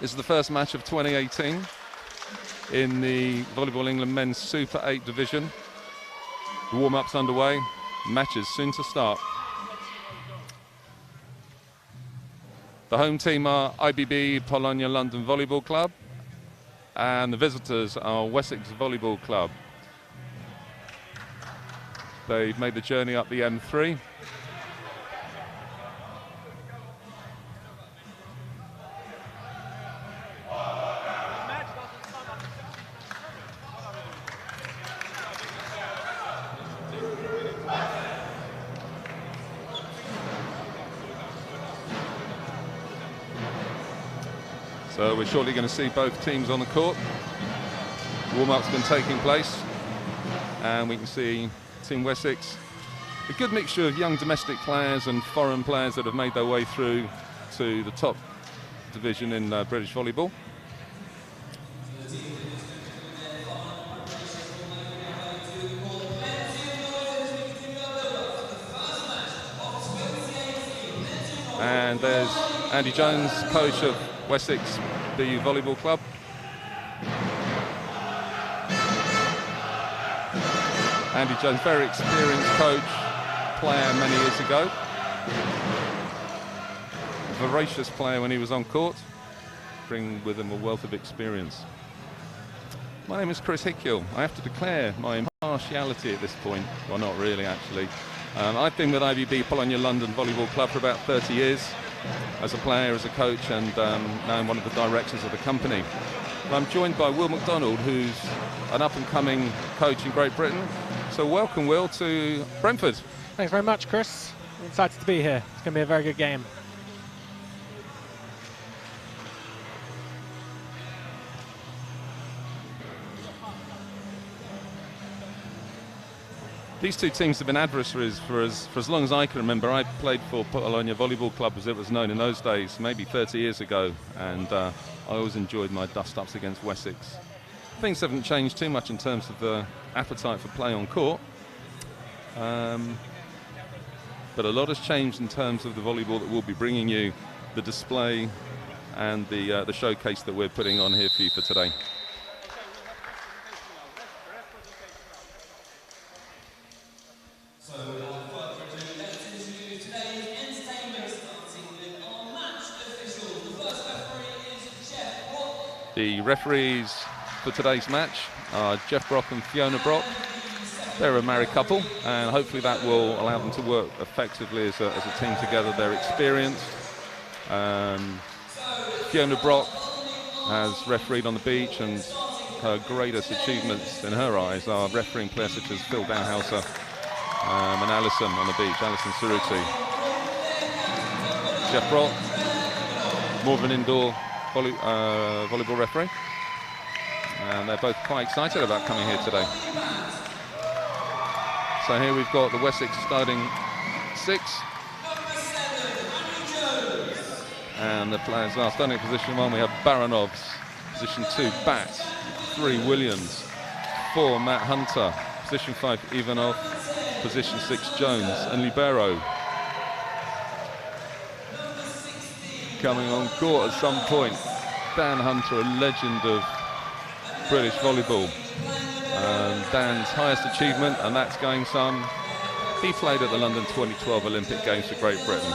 This is the first match of 2018 in the Volleyball England Men's Super 8 division. The warm-up's underway. Matches soon to start. The home team are IBB Polonia London Volleyball Club, and the visitors are Wessex Volleyball Club. They've made the journey up the M3. So we're shortly going to see both teams on the court. Warm-up's been taking place, and we can see Team Wessex, a good mixture of young domestic players and foreign players that have made their way through to the top division in British volleyball. And there's Andy Jones, coach of Wessex, the volleyball club. Andy Jones, very experienced coach, player many years ago. Voracious player when he was on court, bringing with him a wealth of experience. My name is Chris Hickhill. I have to declare my impartiality at this point. Well, not really, actually. I've been with IBB Polonia London Volleyball Club for about 30 years. As a player, as a coach, and now I'm one of the directors of the company. I'm joined by Will McDonald, who's an up-and-coming coach in Great Britain. So welcome, Will, to Brentford. Thanks very much, Chris. I'm excited to be here. It's going to be a very good game. These two teams have been adversaries for as long as I can remember. I played for Polonia Volleyball Club, as it was known in those days, maybe 30 years ago, and I always enjoyed my dust-ups against Wessex. Things haven't changed too much in terms of the appetite for play on court, but a lot has changed in terms of the volleyball that we'll be bringing you, the display and the showcase that we're putting on here for you for today. The referees for today's match are Jeff Brock and Fiona Brock. They're a married couple, and hopefully that will allow them to work effectively as a team together. They're experienced. Fiona Brock has refereed on the beach, and her greatest achievements in her eyes are refereeing players such as Phil Bauhauser and Alison on the beach, Alison Cerruti. Jeff Brock, more of an indoor volleyball referee, and they're both quite excited about coming here today. So here we've got the Wessex starting 6, and the players are starting at position 1. We have Baranovs, position 2 Bat, 3 Williams, 4 Matt Hunter, position 5 Ivanov, position 6 Jones, and libero coming on court at some point, Dan Hunter, a legend of British volleyball. Dan's highest achievement, and that's going some. He played at the London 2012 Olympic Games for Great Britain.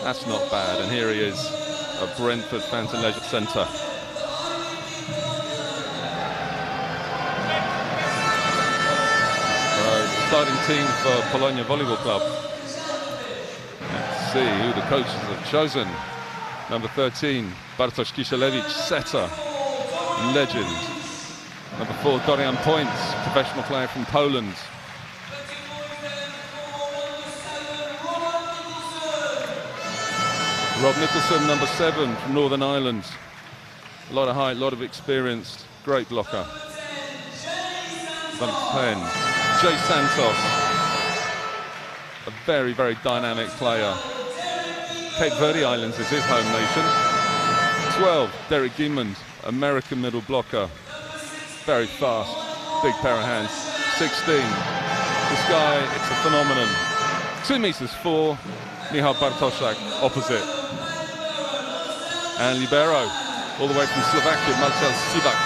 That's not bad, and here he is at Brentford Fountain Leisure Centre. Starting team for Polonia Volleyball Club. Let's see who the coaches have chosen. Number 13, Bartosz Kisielewicz, setter, legend. Number 4, Dorian Points, professional player from Poland. Rob Nicholson, number 7, from Northern Ireland. A lot of height, a lot of experience, great blocker. Number 10, Jay Santos, a very, very dynamic player. Cape Verde Islands is his home nation. 12, Derek Gimond, American middle blocker. Very fast, big pair of hands. 16, this guy, it's a phenomenon. 2 meters 4, Michał Bartoszak, opposite. And libero, all the way from Slovakia, Marcel Sivak.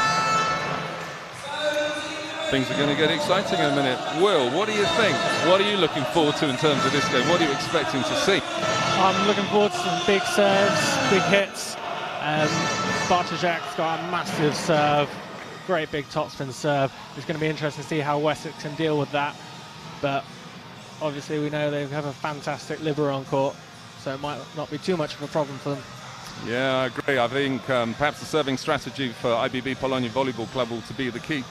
Things are going to get exciting in a minute. Will, what do you think? What are you looking forward to in terms of this game? What are you expecting to see? I'm looking forward to some big serves, big hits. Bartoszek's got a massive serve, great big topspin serve. It's going to be interesting to see how Wessex can deal with that. But obviously we know they have a fantastic libero on court, so it might not be too much of a problem for them. Yeah, I agree. I think perhaps the serving strategy for IBB Polonia Volleyball Club will be to keep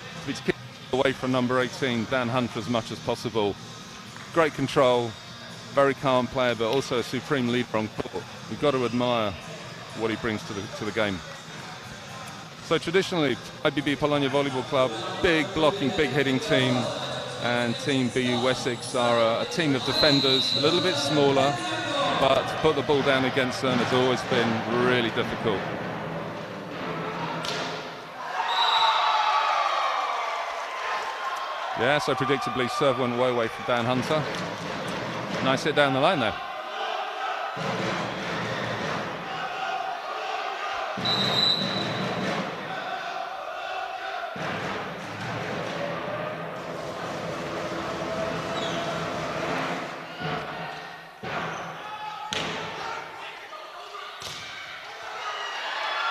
away from number 18, Dan Hunter, as much as possible. Great control, very calm player, but also a supreme leader on court. You've got to admire what he brings to the game. So traditionally, IBB Polonia Volleyball Club, big blocking, big hitting team, and Team BU Wessex are a team of defenders, a little bit smaller, but to put the ball down against them has always been really difficult. Yeah, so predictably, serve went way away from Dan Hunter. Nice hit down the line there.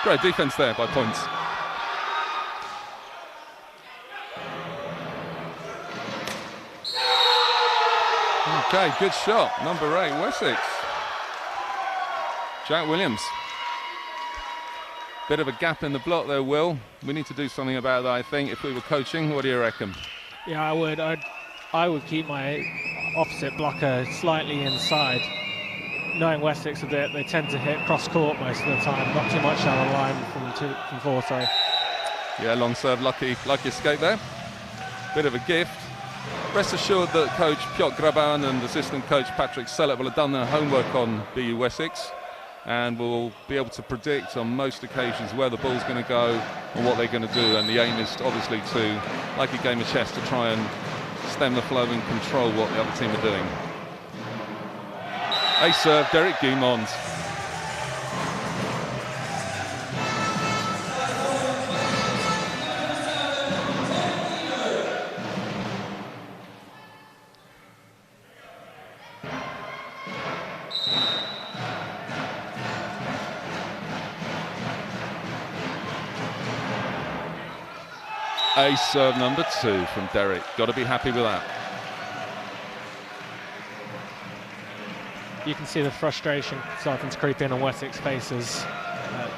Great defense there by points. Okay, good shot. Number 8, Wessex. Jack Williams. Bit of a gap in the block there, Will. We need to do something about that, I think. If we were coaching, what do you reckon? Yeah, I would. I would keep my opposite blocker slightly inside. Knowing Wessex a bit, they tend to hit cross court most of the time, not too much down the line from 4. Sorry. Yeah, long serve, lucky escape there. Bit of a gift. Rest assured that coach Piotr Graban and assistant coach Patrick Sellet will have done their homework on BU Wessex and will be able to predict on most occasions where the ball's going to go and what they're going to do. And the aim is obviously to, like a game of chess, to try and stem the flow and control what the other team are doing. Ace serve, Derek Guimond. Ace serve number 2 from Derek. Got to be happy with that. You can see the frustration starting to creep in on Wessex faces.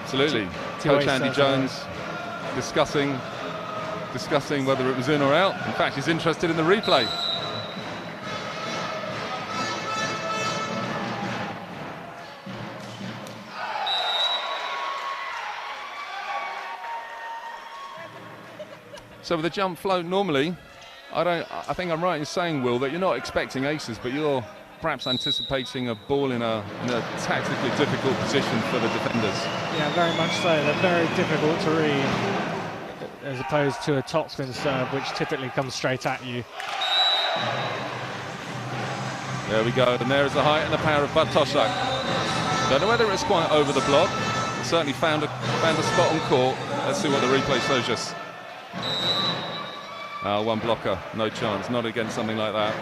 Absolutely. Coach Andy Jones discussing whether it was in or out. In fact, he's interested in the replay. So with a jump float, normally, I think I'm right in saying, Will, that you're not expecting aces, but you're perhaps anticipating a ball in a tactically difficult position for the defenders. Yeah, very much so. They're very difficult to read, as opposed to a topspin serve, which typically comes straight at you. There we go, and there is the height and the power of Bartoszek. Don't know whether it's quite over the block. Certainly found a spot on court. Let's see what the replay shows us. One blocker, no chance, not against something like that.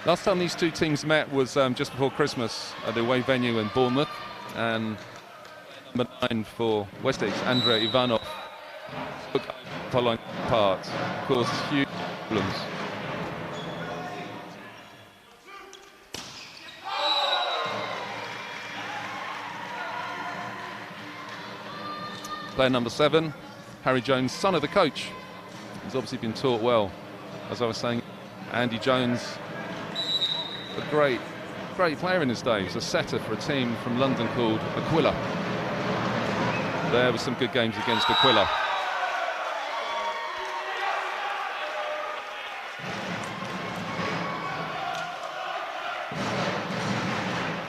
Last time these two teams met was just before Christmas at the away venue in Bournemouth, and number 9 for Wessex, Andrei Ivanov, took Polonia apart, caused huge problems. Player number 7, Harry Jones, son of the coach. He's obviously been taught well. As I was saying, Andy Jones, a great player in his day. He's a setter for a team from London called Aquila. There were some good games against Aquila.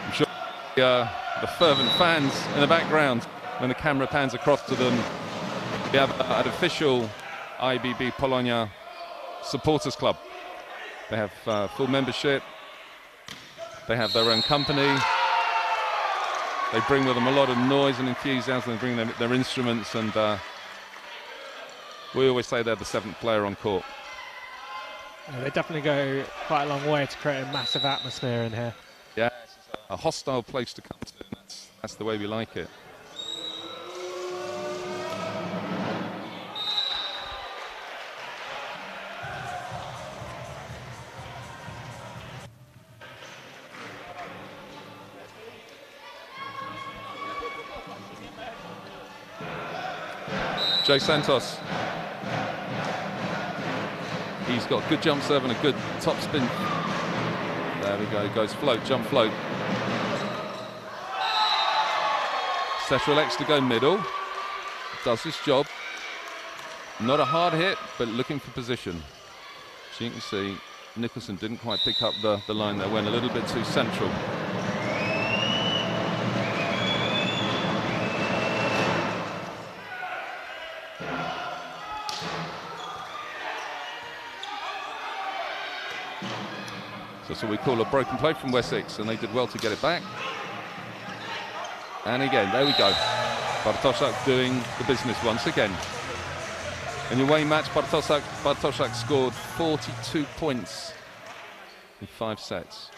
I'm sure the fervent fans in the background, when the camera pans across to them, we have an official IBB Polonia supporters club. They have full membership. They have their own company. They bring with them a lot of noise and enthusiasm. They bring their instruments, and we always say they're the 7th player on court. Yeah, they definitely go quite a long way to create a massive atmosphere in here. Yeah, it's a hostile place to come to, and that's the way we like it. Jay Santos. He's got good jump serve and a good top spin. There we go, goes float, jump float. Setralex to go middle. Does his job. Not a hard hit, but looking for position. So you can see Nicholson didn't quite pick up the line there, went a little bit too central. That's what we call a broken play from Wessex, and they did well to get it back. And again, there we go. Bartoszak doing the business once again. In the away match, Bartoszak scored 42 points in 5 sets.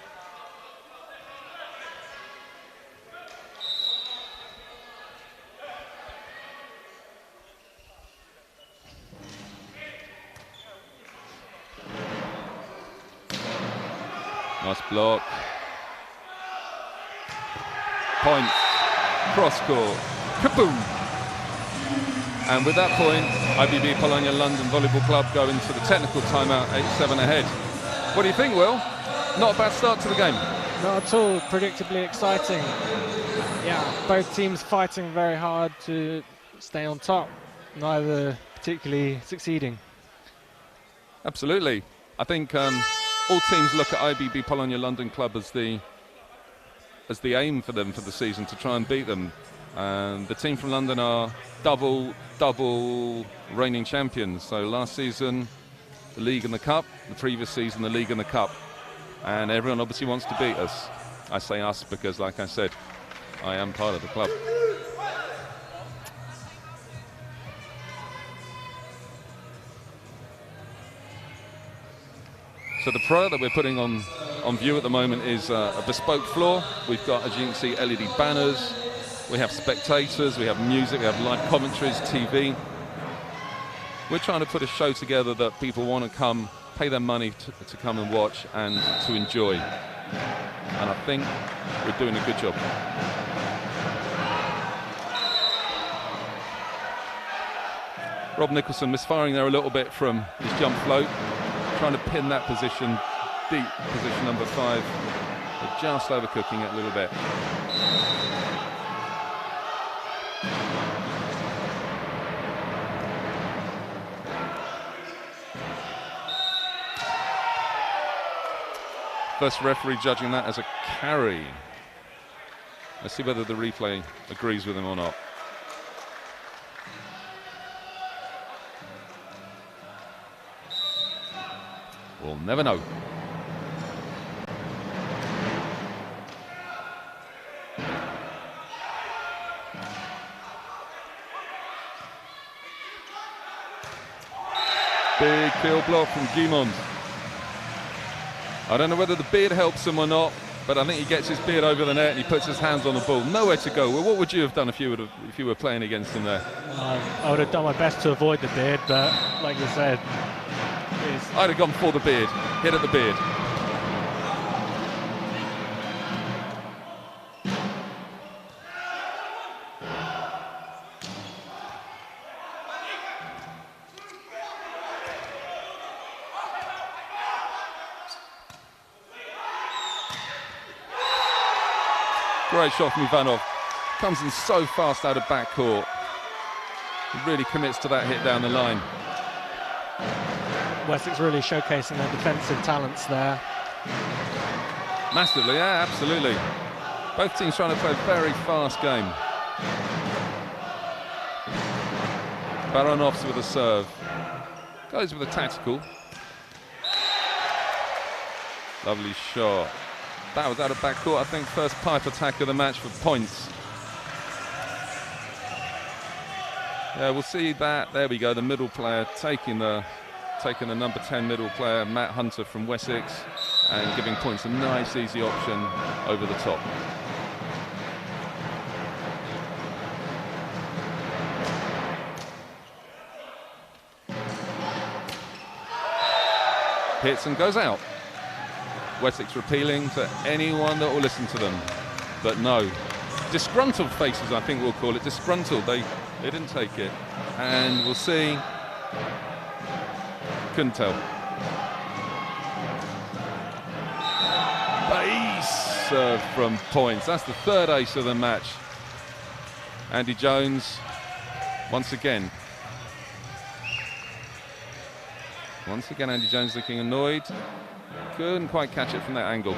Nice block. Point. Cross court. Kaboom! And with that point, IBB Polonia London Volleyball Club go into the technical timeout, 8-7 ahead. What do you think, Will? Not a bad start to the game. Not at all. Predictably exciting. Yeah, both teams fighting very hard to stay on top. Neither particularly succeeding. Absolutely. I think all teams look at IBB Polonia London Club as the aim for them for the season, to try and beat them. And the team from London are double reigning champions. So last season, the league and the cup. The previous season, the league and the cup. And everyone obviously wants to beat us. I say us because, like I said, I am part of the club. So the pro that we're putting on view at the moment is a bespoke floor. We've got, as you can see, LED banners. We have spectators, we have music, we have live commentaries, TV. We're trying to put a show together that people want to come, pay their money to come and watch and to enjoy. And I think we're doing a good job. Rob Nicholson misfiring there a little bit from his jump float, trying to pin that position, deep position number 5, but just overcooking it a little bit. First referee judging that as a carry. Let's see whether the replay agrees with him or not. We'll never know. Big kill block from Guimond. I don't know whether the beard helps him or not, but I think he gets his beard over the net and he puts his hands on the ball. Nowhere to go. Well, what would you have done if you were playing against him there? I would have done my best to avoid the beard, but like you said, I'd have gone for the beard, hit at the beard. Great shot from Ivanov. Comes in so fast out of backcourt. He really commits to that hit down the line. Wessex really showcasing their defensive talents there. Massively, yeah, absolutely. Both teams trying to play a very fast game. Baranovs with a serve. Goes with a tactical. Lovely shot. That was out of backcourt, I think. First pipe attack of the match for points. Yeah, we'll see that. There we go. The middle player taking the number 10 middle player, Matt Hunter from Wessex, and giving points a nice, easy option over the top. Hits and goes out. Wessex appealing to anyone that will listen to them, but no. Disgruntled faces, I think we'll call it. Disgruntled. They didn't take it, and we'll see. Couldn't tell. Ace serve from points. That's the third ace of the match. Andy Jones, once again. Once again, Andy Jones looking annoyed. Couldn't quite catch it from that angle.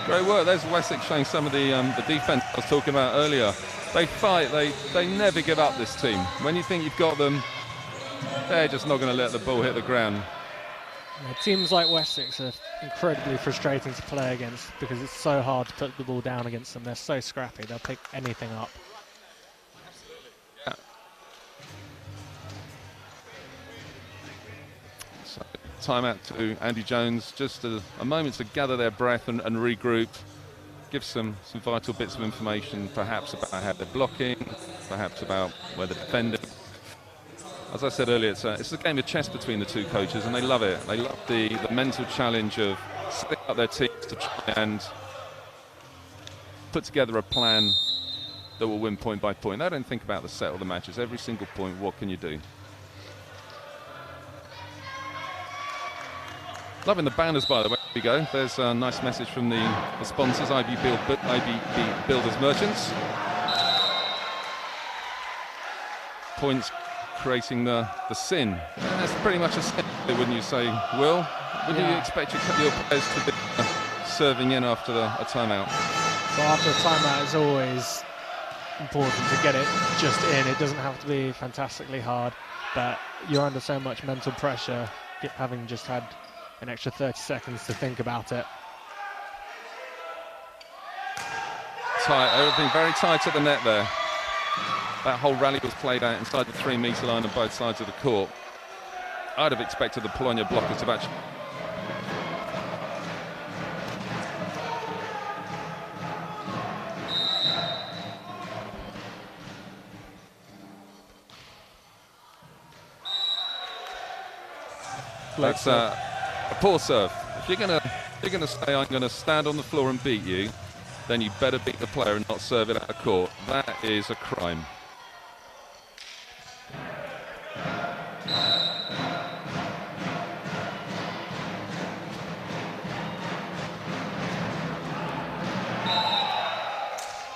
Great work. There's Wessex showing some of the defense I was talking about earlier. They fight. They never give up, this team. When you think you've got them, they're just not going to let the ball hit the ground. Yeah, teams like Wessex are incredibly frustrating to play against because it's so hard to put the ball down against them. They're so scrappy. They'll pick anything up. Yeah. So, timeout to Andy Jones. Just a moment to gather their breath and regroup. Give some vital bits of information, perhaps about how they're blocking, perhaps about where they're defending. As I said earlier, it's a game of chess between the two coaches, and they love it. They love the mental challenge of setting up their teams to try and put together a plan that will win point by point. They don't think about the set or the matches. Every single point, what can you do? Loving the banners, by the way. Here we go. There's a nice message from the sponsors, IBB Builders Merchants. Points creating the sin. That's pretty much a sin, wouldn't you say, Will? Would you expect your players to be serving in after a timeout? So after a timeout, it's always important to get it just in. It doesn't have to be fantastically hard, but you're under so much mental pressure, having just had an extra 30 seconds to think about it. Tight, everything very tight at the net there. That whole rally was played out inside the 3-metre line on both sides of the court. I'd have expected the Polonia blockers to actually... That's a poor serve. If you're gonna say I'm gonna stand on the floor and beat you, then you better beat the player and not serve it out of court. That is a crime.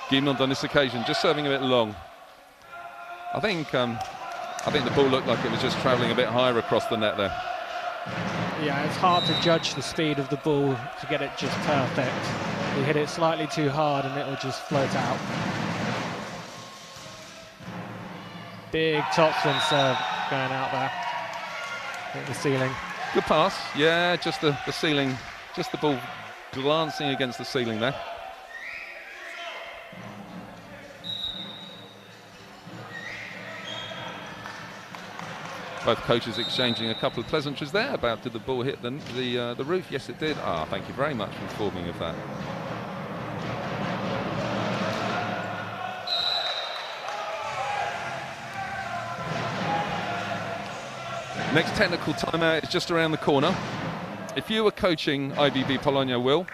Guimond on this occasion, just serving a bit long. I think the ball looked like it was just travelling a bit higher across the net there. Yeah, it's hard to judge the speed of the ball to get it just perfect. You hit it slightly too hard and it'll just float out. Big topspin serve going out there. Hit the ceiling. Good pass. Yeah, just the ceiling, just the ball glancing against the ceiling there. Both coaches exchanging a couple of pleasantries there about did the ball hit the roof? Yes, it did. Ah, thank you very much for informing of that. Next technical timeout is just around the corner. If you were coaching IBB Polonia, Will,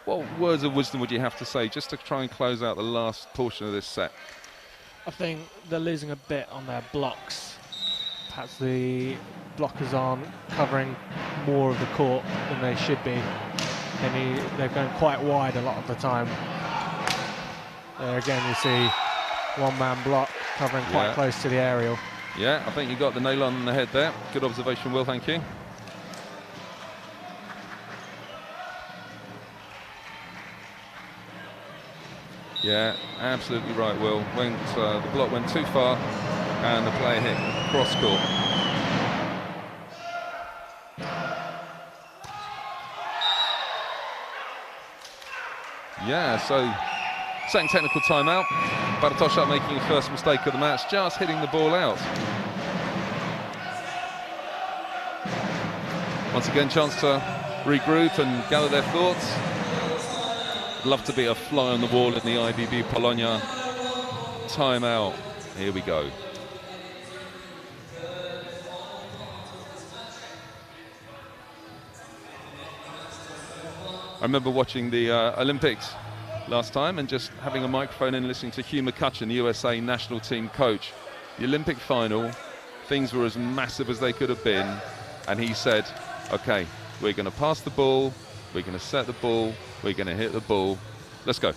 what words of wisdom would you have to say just to try and close out the last portion of this set? I think they're losing a bit on their blocks. Perhaps the blockers aren't covering more of the court than they should be. They're going quite wide a lot of the time. There again you see one-man block covering quite close to the aerial. Yeah, I think you got the nail on the head there. Good observation, Will, thank you. Yeah, absolutely right, Will. The block went too far and the player hit cross court. Yeah, so second technical timeout. Bartoszak making his first mistake of the match, just hitting the ball out. Once again, chance to regroup and gather their thoughts. Love to be a fly on the wall in the IBB Polonia timeout. Here we go. I remember watching the Olympics last time and just having a microphone and listening to Hugh McCutcheon, the USA national team coach. The Olympic final, things were as massive as they could have been, and he said, okay, we're going to pass the ball, we're going to set the ball, we're going to hit the ball, let's go.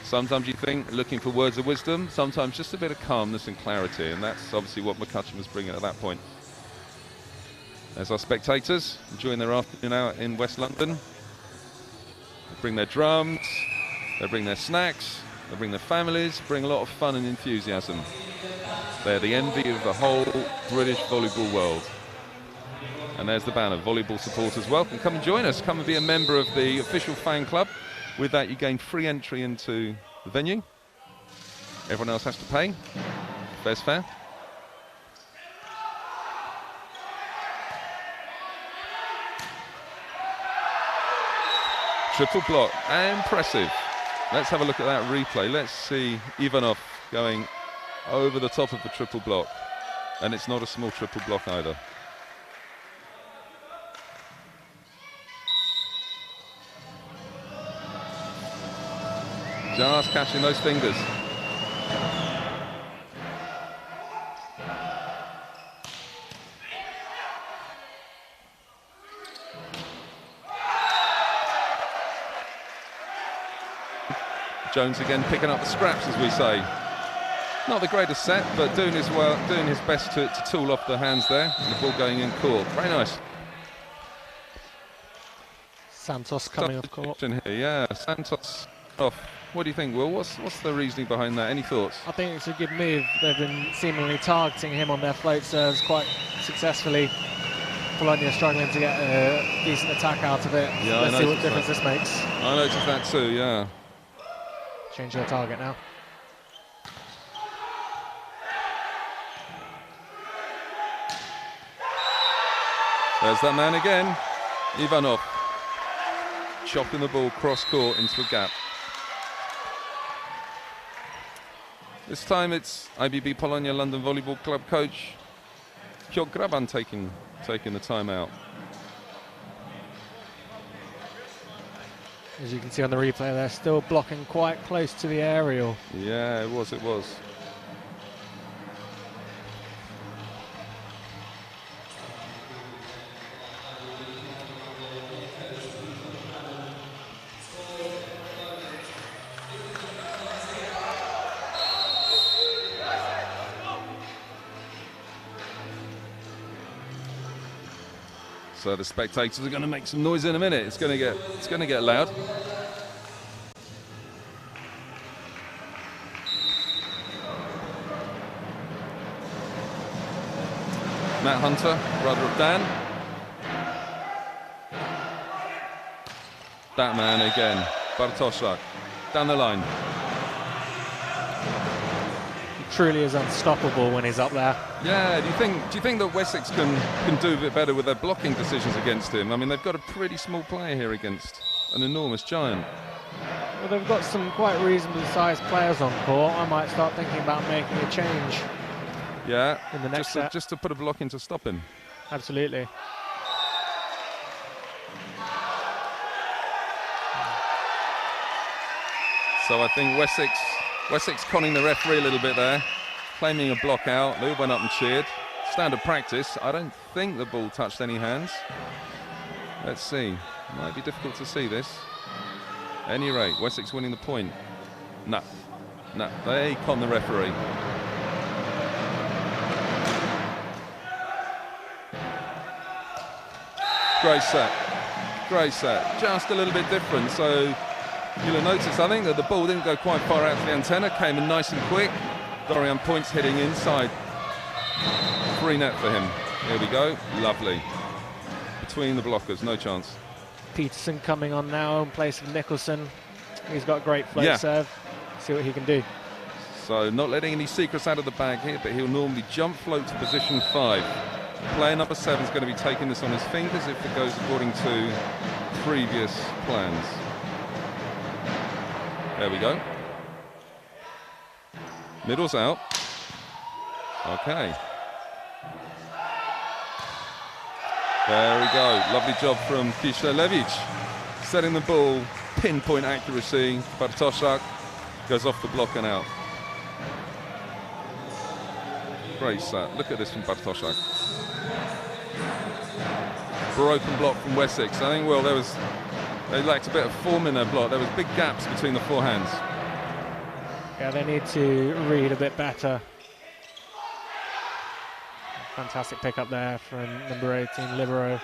Sometimes you think, looking for words of wisdom, sometimes just a bit of calmness and clarity, and that's obviously what McCutcheon was bringing at that point. There's our spectators enjoying their afternoon out in West London. They bring their drums, they bring their snacks, they bring their families, bring a lot of fun and enthusiasm. They're the envy of the whole British volleyball world. And there's the banner, volleyball supporters welcome. Come and join us, come and be a member of the official fan club. With that you gain free entry into the venue. Everyone else has to pay. Fair's fair. Triple block, impressive. Let's have a look at that replay. Let's see Ivanov going over the top of the triple block. And it's not a small triple block either. Just catching those fingers. Jones again picking up the scraps, as we say. Not the greatest set, but doing his best to tool off the hands there. And the ball going in court. Very nice. Santos coming off court. Here. Yeah, Santos off. What do you think, Will? What's the reasoning behind that? Any thoughts? I think it's a good move. They've been seemingly targeting him on their float serves quite successfully. Polonia struggling to get a decent attack out of it. Yeah, let's see what difference this makes. I noticed that too, yeah. Change their target now. There's that man again, Ivanov. Chopping the ball cross court into a gap. This time it's IBB Polonia London Volleyball Club coach Piotr Graban taking the timeout. As you can see on the replay, they're still blocking quite close to the aerial. Yeah, it was. So the spectators are going to make some noise in a minute. It's going to get loud. Matt Hunter, brother of Dan. That man again, Bartoszak, down the line. He truly is unstoppable when he's up there. Yeah, do you think that Wessex can do a bit better with their blocking decisions against him? I mean, they've got a pretty small player here against an enormous giant. Well, they've got some quite reasonably sized players on court. I might start thinking about making a change. Yeah, in the next set. Just to put a block in to stop him. Absolutely. So I think Wessex conning the referee a little bit there, claiming a block out. They all went up and cheered. Standard practice. I don't think the ball touched any hands. Let's see. Might be difficult to see this. At any rate, Wessex winning the point. No, they con the referee. Great set, just a little bit different. So You'll have noticed, I think, that the ball didn't go quite far out to the antenna, came in nice and quick. Dorian Points hitting inside. Free net for him. Here we go. Lovely. Between the blockers, no chance. Peterson coming on now in place of Nicholson. He's got a great float serve. See what he can do. So not letting any secrets out of the bag here, but he'll normally jump float to position 5. Player number 7 is going to be taking this on his fingers if it goes according to previous plans. There we go. Middle's out. Okay. There we go. Lovely job from Kiselevic. Setting the ball, pinpoint accuracy. Bartoszak goes off the block and out. Great set. Look at this from Bartoszak. Broken block from Wessex. I think, well, they lacked a bit of form in their block. There was big gaps between the forehands. Yeah, they need to read a bit better. Fantastic pick up there from number 18, Libero.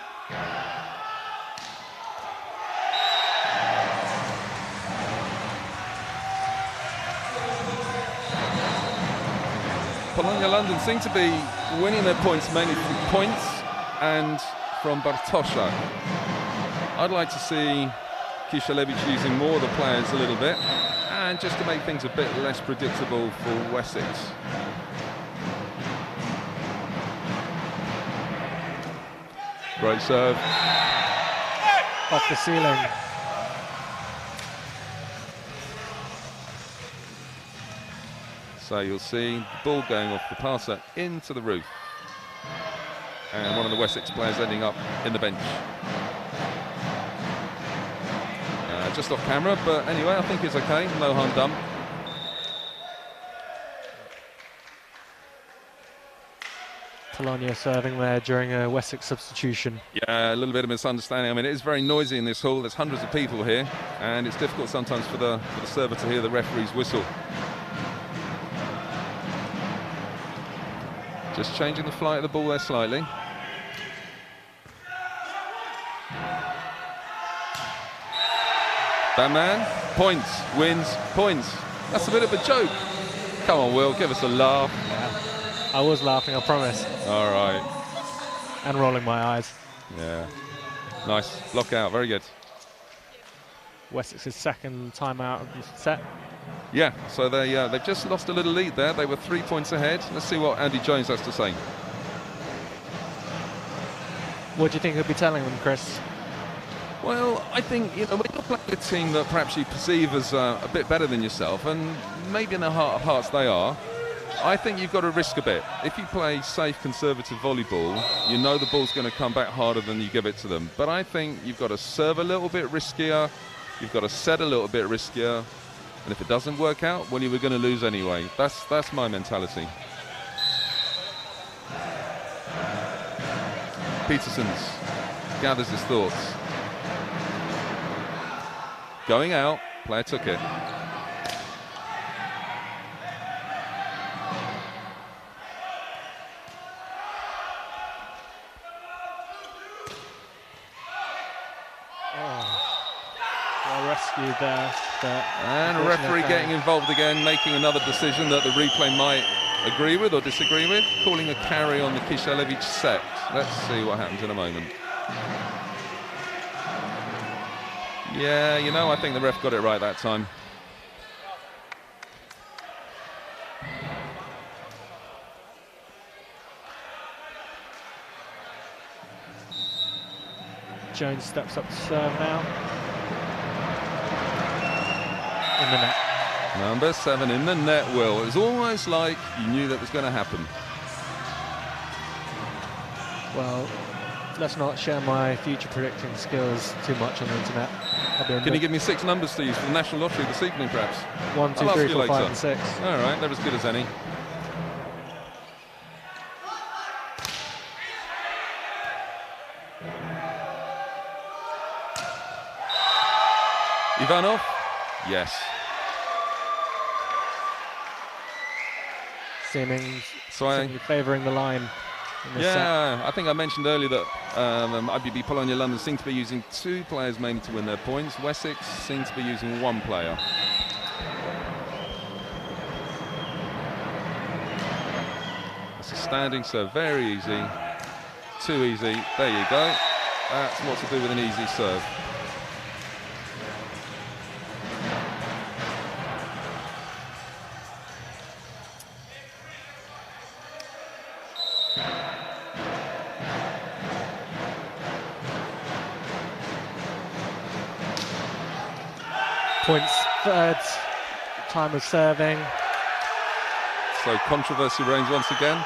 Polonia London seem to be winning their points mainly from points and from Bartoszak. I'd like to see Kiselevic using more of the players a little bit, and just to make things a bit less predictable for Wessex. Great serve. Off the ceiling. So you'll see the ball going off the passer into the roof. And one of the Wessex players ending up in the bench. Just off camera, but anyway, I think it's okay. No harm done. Polonia serving there during a Wessex substitution. Yeah, a little bit of misunderstanding. I mean, it is very noisy in this hall. There's hundreds of people here, and it's difficult sometimes for the server to hear the referee's whistle. Just changing the flight of the ball there slightly. That man, points, wins, points. That's a bit of a joke. Come on, Will, give us a laugh. Yeah. I was laughing, I promise. All right. And rolling my eyes. Yeah. Nice. Block out. Very good. Wessex's second timeout of the set. Yeah, so they've just lost a little lead there. They were 3 points ahead. Let's see what Andy Jones has to say. What do you think he'll be telling them, Chris? Well, I think, when you're playing a team that perhaps you perceive as a bit better than yourself, and maybe in their heart of hearts they are, I think you've got to risk a bit. If you play safe, conservative volleyball, you know the ball's going to come back harder than you give it to them. But I think you've got to serve a little bit riskier, you've got to set a little bit riskier, and if it doesn't work out, well, you were going to lose anyway. That's my mentality. Peterson's gathers his thoughts. Going out, player took it. Well rescued there. And a referee getting involved again, making another decision that the replay might agree with or disagree with, calling a carry on the Kiselevic set. Let's see what happens in a moment. Yeah, I think the ref got it right that time. Jones steps up to serve now. In the net. Number 7 in the net, Will. It was almost like you knew that was going to happen. Well, let's not share my future predicting skills too much on the internet. Can you give me 6 numbers to use for the National Lottery this evening, perhaps? 1, 2, 3, 4, 5 and 6. All right, they're as good as any. Ivanov? Yes. Seemingly favouring the line. in this set. Yeah, I think I mentioned earlier that IBB Polonia London seem to be using 2 players mainly to win their points. Wessex seems to be using 1 player. That's a standing serve, very easy. Too easy, there you go. That's what to do with an easy serve. Points, third time of serving. So controversy reigns once again.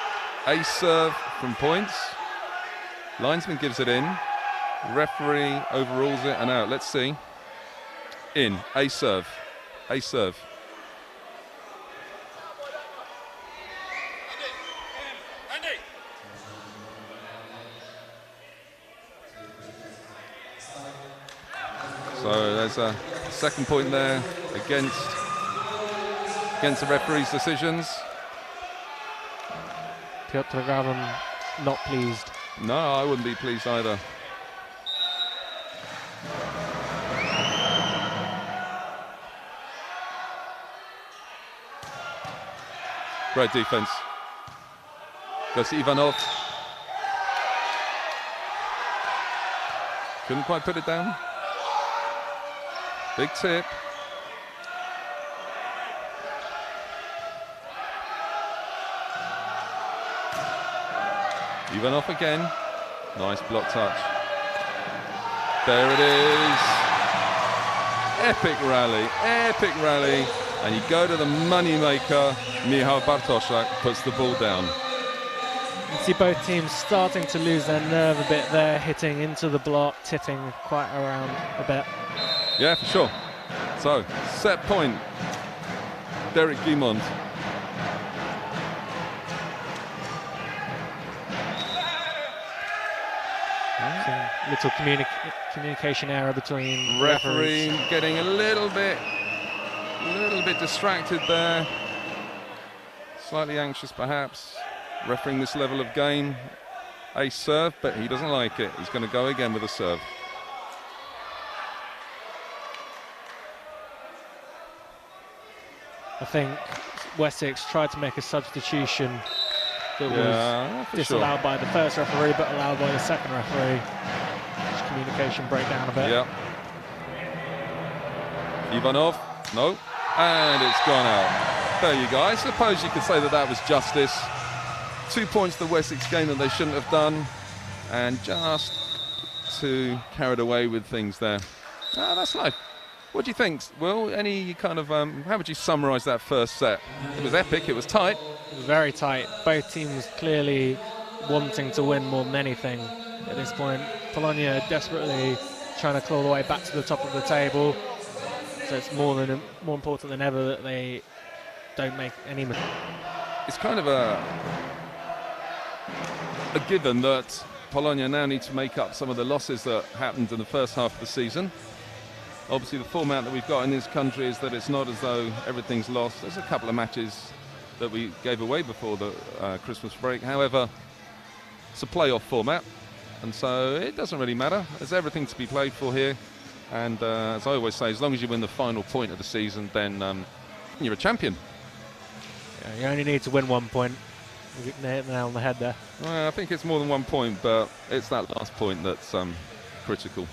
Ace serve from points. Linesman gives it in. Referee overrules it and out. Let's see. In. Ace serve. Ace serve. So there's a second point there against the referee's decisions. Piotr Garon not pleased. No, I wouldn't be pleased either. Great defense. Goes to Ivanov. Couldn't quite put it down. Big tip. Ivanov again. Nice block touch. There it is. Epic rally, epic rally. And you go to the money maker. Michał Bartoszak puts the ball down. You see both teams starting to lose their nerve a bit there, hitting into the block, tipping quite around a bit. Yeah, for sure. So, set point. Derek Guimond. Little communication error between Referee referees. getting a little bit distracted there. Slightly anxious perhaps. Refereeing this level of game. Ace serve, but he doesn't like it. He's going to go again with a serve. I think Wessex tried to make a substitution that was disallowed by the first referee but allowed by the second referee. Just communication breakdown a bit. Yeah. Ivanov, no, and it's gone out. There you go. I suppose you could say that that was justice. 2 points to the Wessex game that they shouldn't have done, and just too carried away with things there. Ah, that's life. What do you think, Will? Any kind of, how would you summarise that first set? It was epic, it was tight. It was very tight. Both teams clearly wanting to win more than anything at this point. Polonia desperately trying to claw their way back to the top of the table. So it's more important than ever that they don't make any mistakes. It's kind of a given that Polonia now need to make up some of the losses that happened in the first half of the season. Obviously the format that we've got in this country is that it's not as though everything's lost. There's a couple of matches that we gave away before the Christmas break. However, it's a playoff format, and so it doesn't really matter. There's everything to be played for here, and as I always say, as long as you win the final point of the season, then you're a champion. Yeah, you only need to win 1 point. You hit the nail on the head there. Well, I think it's more than 1 point, but it's that last point that's critical.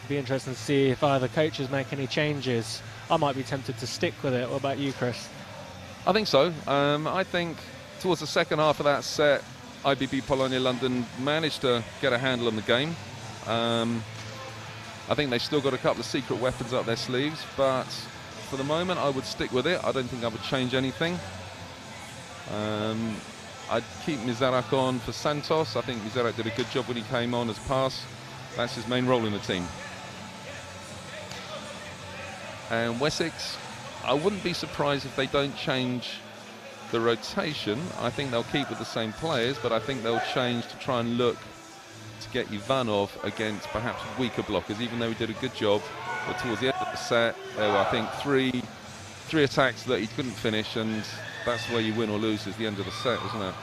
Be interesting to see if either coaches make any changes. I might be tempted to stick with it. What about you, Chris? I think so. I think towards the second half of that set, IBB Polonia London managed to get a handle on the game. I think they still got a couple of secret weapons up their sleeves, but for the moment I would stick with it. I don't think I would change anything. I'd keep Mizarak on for Santos. I think Mizarak did a good job when he came on as pass. That's his main role in the team. And Wessex, I wouldn't be surprised if they don't change the rotation. I think they'll keep with the same players, but I think they'll change to try and look to get Ivanov against perhaps weaker blockers, even though he did a good job. But towards the end of the set, there were, I think, three 3 attacks that he couldn't finish, and that's where you win or lose, is the end of the set, isn't it?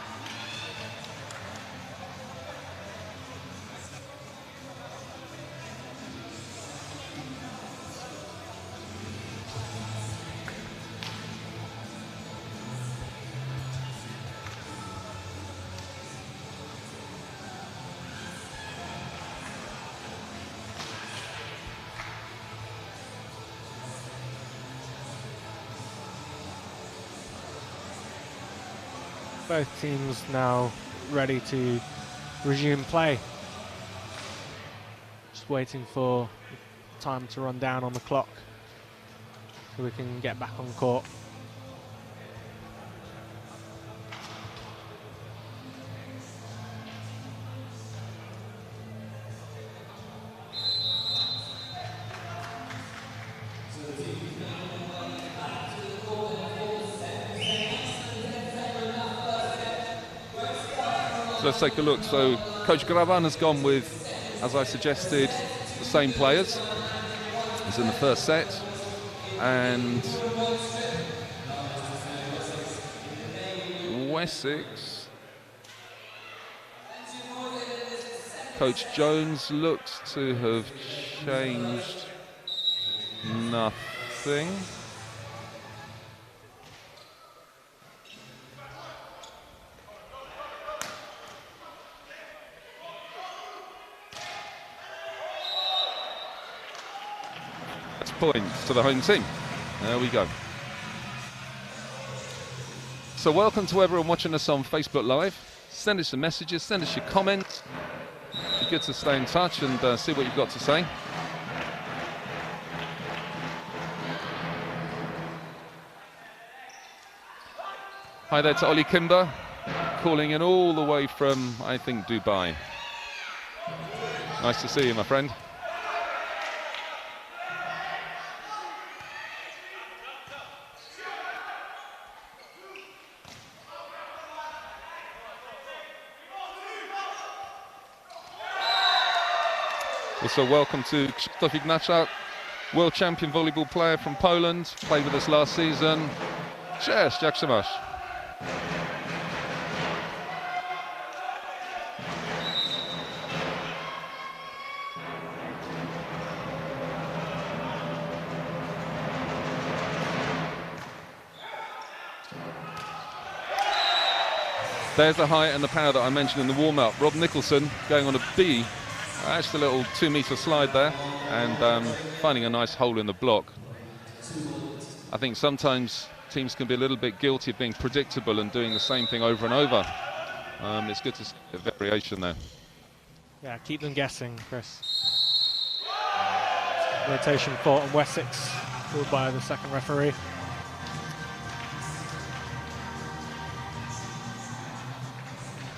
Both teams now ready to resume play. Just waiting for time to run down on the clock so we can get back on court. Let's take a look. So Coach Gravan has gone with, as I suggested, the same players as in the first set, and Wessex, Coach Jones looks to have changed nothing. Points to the home team. There we go. So welcome to everyone watching us on Facebook Live. Send us some messages, send us your comments. It'd be good to stay in touch and see what you've got to say. Hi there to Ollie Kimber, calling in all the way from, I think, Dubai. Nice to see you, my friend. Also welcome to Krzysztof Ignacak, world champion volleyball player from Poland, played with us last season. Cześć, jak się masz? There's the height and the power that I mentioned in the warm-up. Rob Nicholson going on a B. Just a little 2-meter slide there, and finding a nice hole in the block. I think sometimes teams can be a little bit guilty of being predictable and doing the same thing over and over. It's good to see a variation there. Yeah, keep them guessing, Chris. Rotation fought on Wessex, called by the second referee.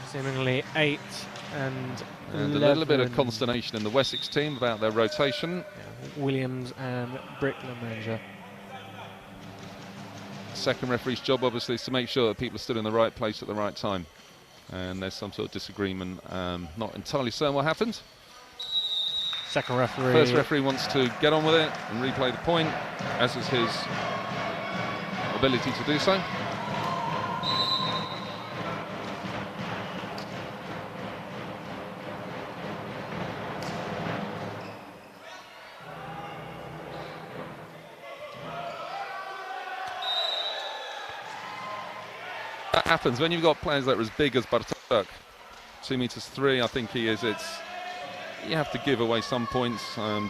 Seemingly 8 and a little bit of consternation in the Wessex team about their rotation. Yeah, Williams and Bricklemenger. Second referee's job, obviously, is to make sure that people are still in the right place at the right time. And there's some sort of disagreement. Not entirely certain what happened. Second referee. First referee wants to get on with it and replay the point, as is his ability to do so. That happens when you've got players that are as big as Bartek, 2 meters 3, I think he is. You have to give away some points.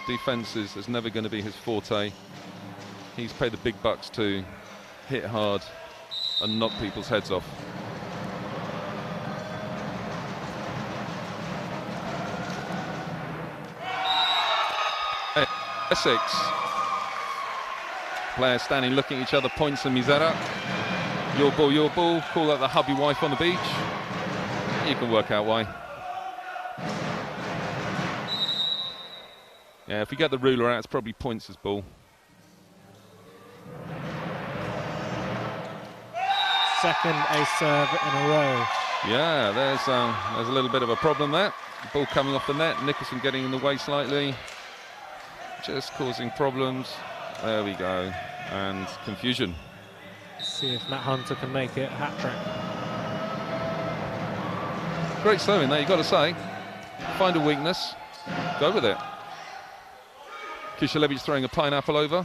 Defense is never going to be his forte. He's paid the big bucks to hit hard and knock people's heads off. Essex. Players standing looking at each other, points and Mizera. Your ball, call that the hubby wife on the beach. You can work out why. Yeah, if we get the ruler out, it's probably points as ball. Second ace serve in a row. Yeah, there's a little bit of a problem there. Ball coming off the net, Nicholson getting in the way slightly. Just causing problems. There we go. And confusion. See if Matt Hunter can make it a hat-trick. Great serving there, you've got to say. Find a weakness, go with it. Kishalevich throwing a pineapple over.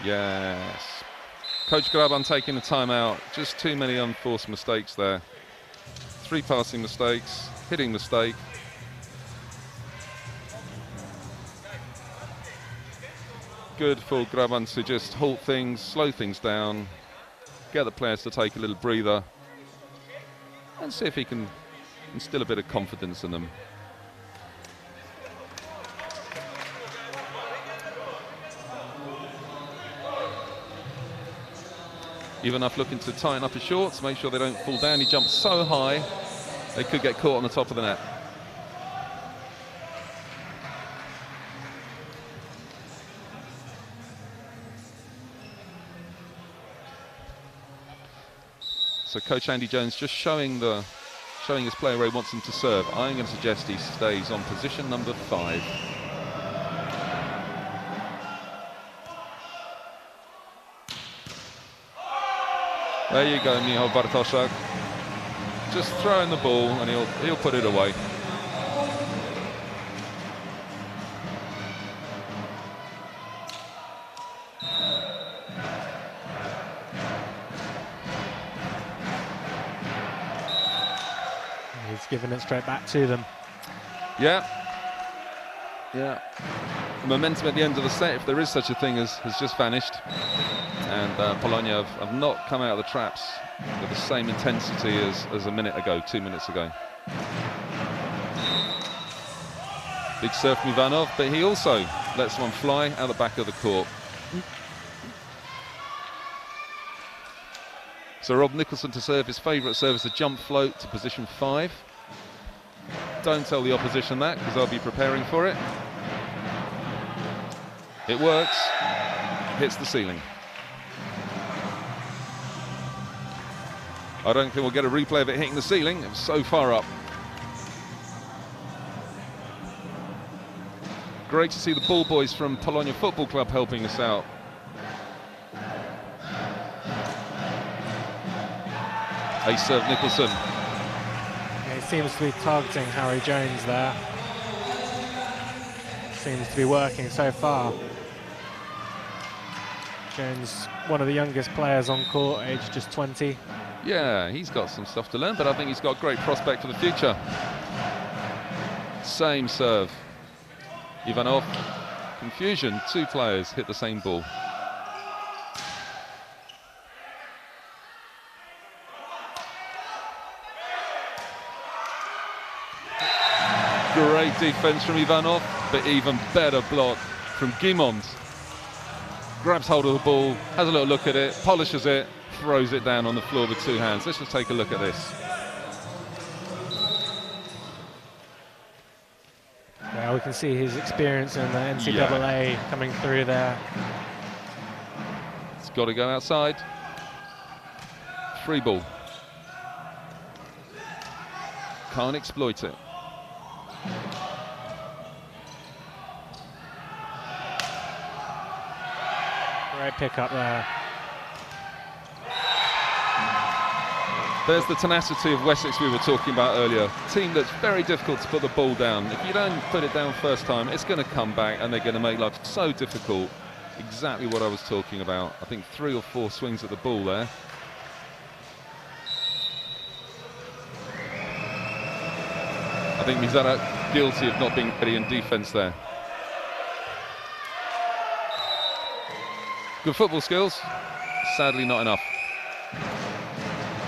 Yes. Coach Graban taking the timeout. Just too many unforced mistakes there. 3 passing mistakes, hitting mistake. Good for Graban to just halt things, slow things down, get the players to take a little breather, and see if he can instill a bit of confidence in them. Ivanov looking to tighten up his shorts, make sure they don't fall down. He jumps so high, they could get caught on the top of the net. So Coach Andy Jones just showing his player where he wants him to serve. I'm going to suggest he stays on position number 5. There you go, Michał Bartoszak. Just throwing the ball and he'll put it away. He's giving it straight back to them. Yeah. Yeah. The momentum at the end of the set, if there is such a thing, has just vanished. And Polonia have not come out of the traps with the same intensity as a minute ago, 2 minutes ago. Big serve from Ivanov, but he also lets one fly out the back of the court. So Rob Nicholson to serve his favourite service, a jump float to position 5. Don't tell the opposition that, because I'll be preparing for it. It works, hits the ceiling. I don't think we'll get a replay of it hitting the ceiling. It was so far up. Great to see the ball boys from Polonia Football Club helping us out. Ace serve Nicholson. Yeah, he seems to be targeting Harry Jones there. Seems to be working so far. Jones, one of the youngest players on court, aged just 20. Yeah, he's got some stuff to learn, but I think he's got great prospect for the future. Same serve. Ivanov, confusion, 2 players hit the same ball. Great defense from Ivanov, but even better block from Guimond. Grabs hold of the ball, has a little look at it, polishes it, throws it down on the floor with 2 hands. Let's just take a look at this. Well, we can see his experience in the NCAA coming through there. It's got to go outside. Free ball. Can't exploit it. Great pick up there. There's the tenacity of Wessex we were talking about earlier. Team that's very difficult to put the ball down. If you don't put it down first time, it's going to come back and they're going to make life so difficult. Exactly what I was talking about. I think 3 or 4 swings at the ball there. I think Mizara guilty of not being ready in defence there. Good football skills, sadly not enough.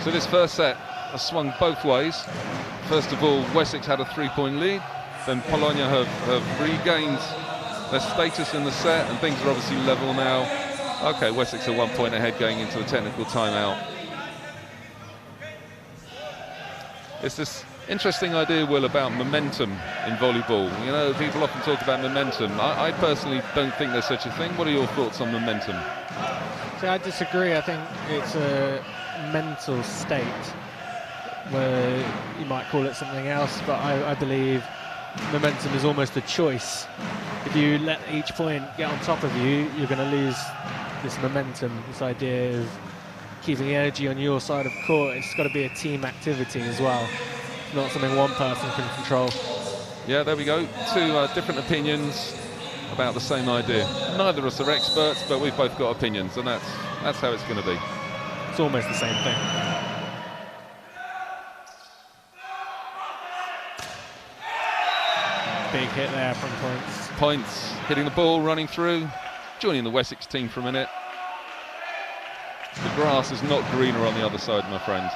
So this first set has swung both ways. First of all, Wessex had a 3-point lead. Then Polonia have regained their status in the set, and things are obviously level now. Okay, Wessex are 1 point ahead going into a technical timeout. It's this interesting idea, Will, about momentum in volleyball. You know, people often talk about momentum. I personally don't think there's such a thing. What are your thoughts on momentum? See, I disagree. I think it's a mental state. where you might call it something else, but I believe momentum is almost a choice. If you let each point get on top of you, you're going to lose this momentum, this idea of keeping the energy on your side of court. It's got to be a team activity as well, not something one person can control. Yeah, there we go. Two different opinions about the same idea. Neither of us are experts, but we've both got opinions, and that's how it's going to be. It's almost the same thing. Big hit there from Points. Points hitting the ball, running through, joining the Wessex team for a minute. The grass is not greener on the other side, my friend.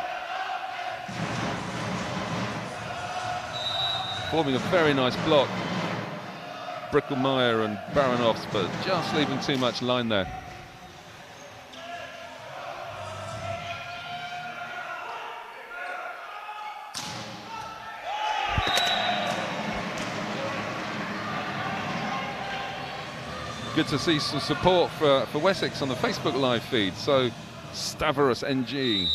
Forming a very nice block. Bricklemeyer and Baronoffs, but just leaving too much line there. Good to see some support for Wessex on the Facebook live feed. So, Stavros NG.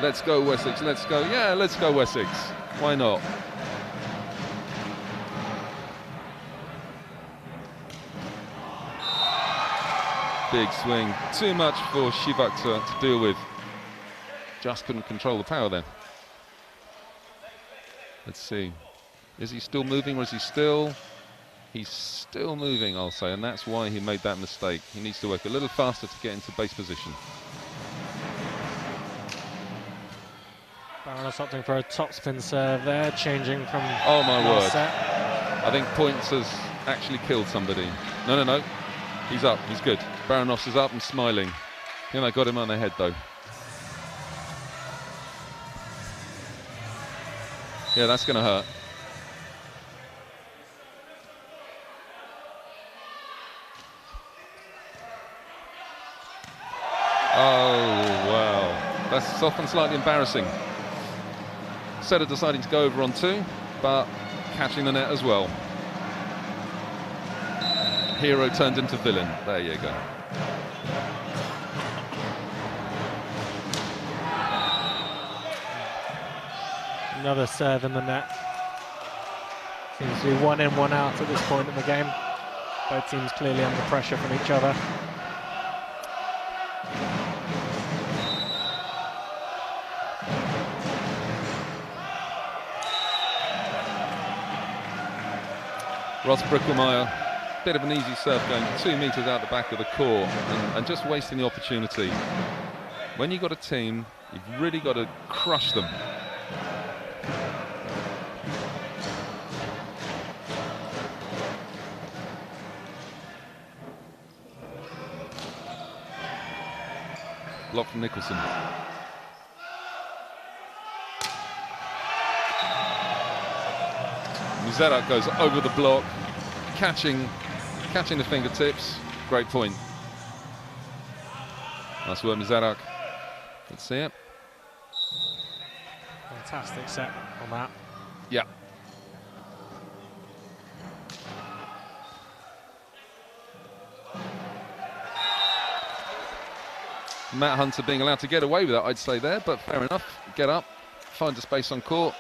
Let's go Wessex, let's go. Yeah, let's go Wessex. Why not? Big swing. Too much for Shivak to deal with. Just couldn't control the power there. Let's see. Is he still moving or is he still? He's still moving, I'll say, and that's why he made that mistake. He needs to work a little faster to get into base position. Baronoffs opting for a topspin serve there, changing from Oh my word. set. I think Points has actually killed somebody. No. He's up, he's good. Baronoffs is up and smiling. I think I got him on the head though. Yeah, that's going to hurt. Oh, wow. That's often slightly embarrassing. Setter deciding to go over on two, but catching the net as well. Hero turned into villain. There you go. Another serve in the net. Seems to be one in, one out at this point in the game. Both teams clearly under pressure from each other. Ross Bricklemeyer, bit of an easy serve going 2 meters out the back of the court and just wasting the opportunity. When you've got a team, you've really got to crush them. Block from Nicholson. Zerak goes over the block, catching the fingertips. Great point. Nice work, Zerak. Let's see it. Fantastic set on that. Yeah. Matt Hunter being allowed to get away with that, I'd say there, but fair enough. Get up, find a space on court,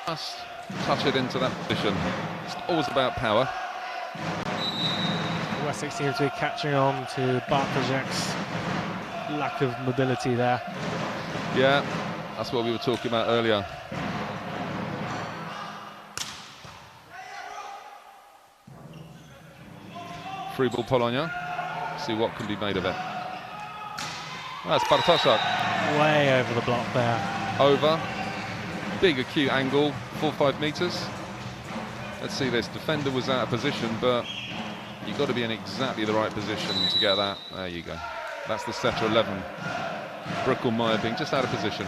just touch it into that position. It's always about power. Wessex seems to be catching on to Bartoszek's lack of mobility there. Yeah, that's what we were talking about earlier. Free ball Polonia. See what can be made of it. That's Bartoszek. Way over the block there. Over. Big acute angle, 4-5 meters. Let's see this. Defender was out of position, but you've got to be in exactly the right position to get that. There you go. That's the setter 11. Bricklemeyer being just out of position.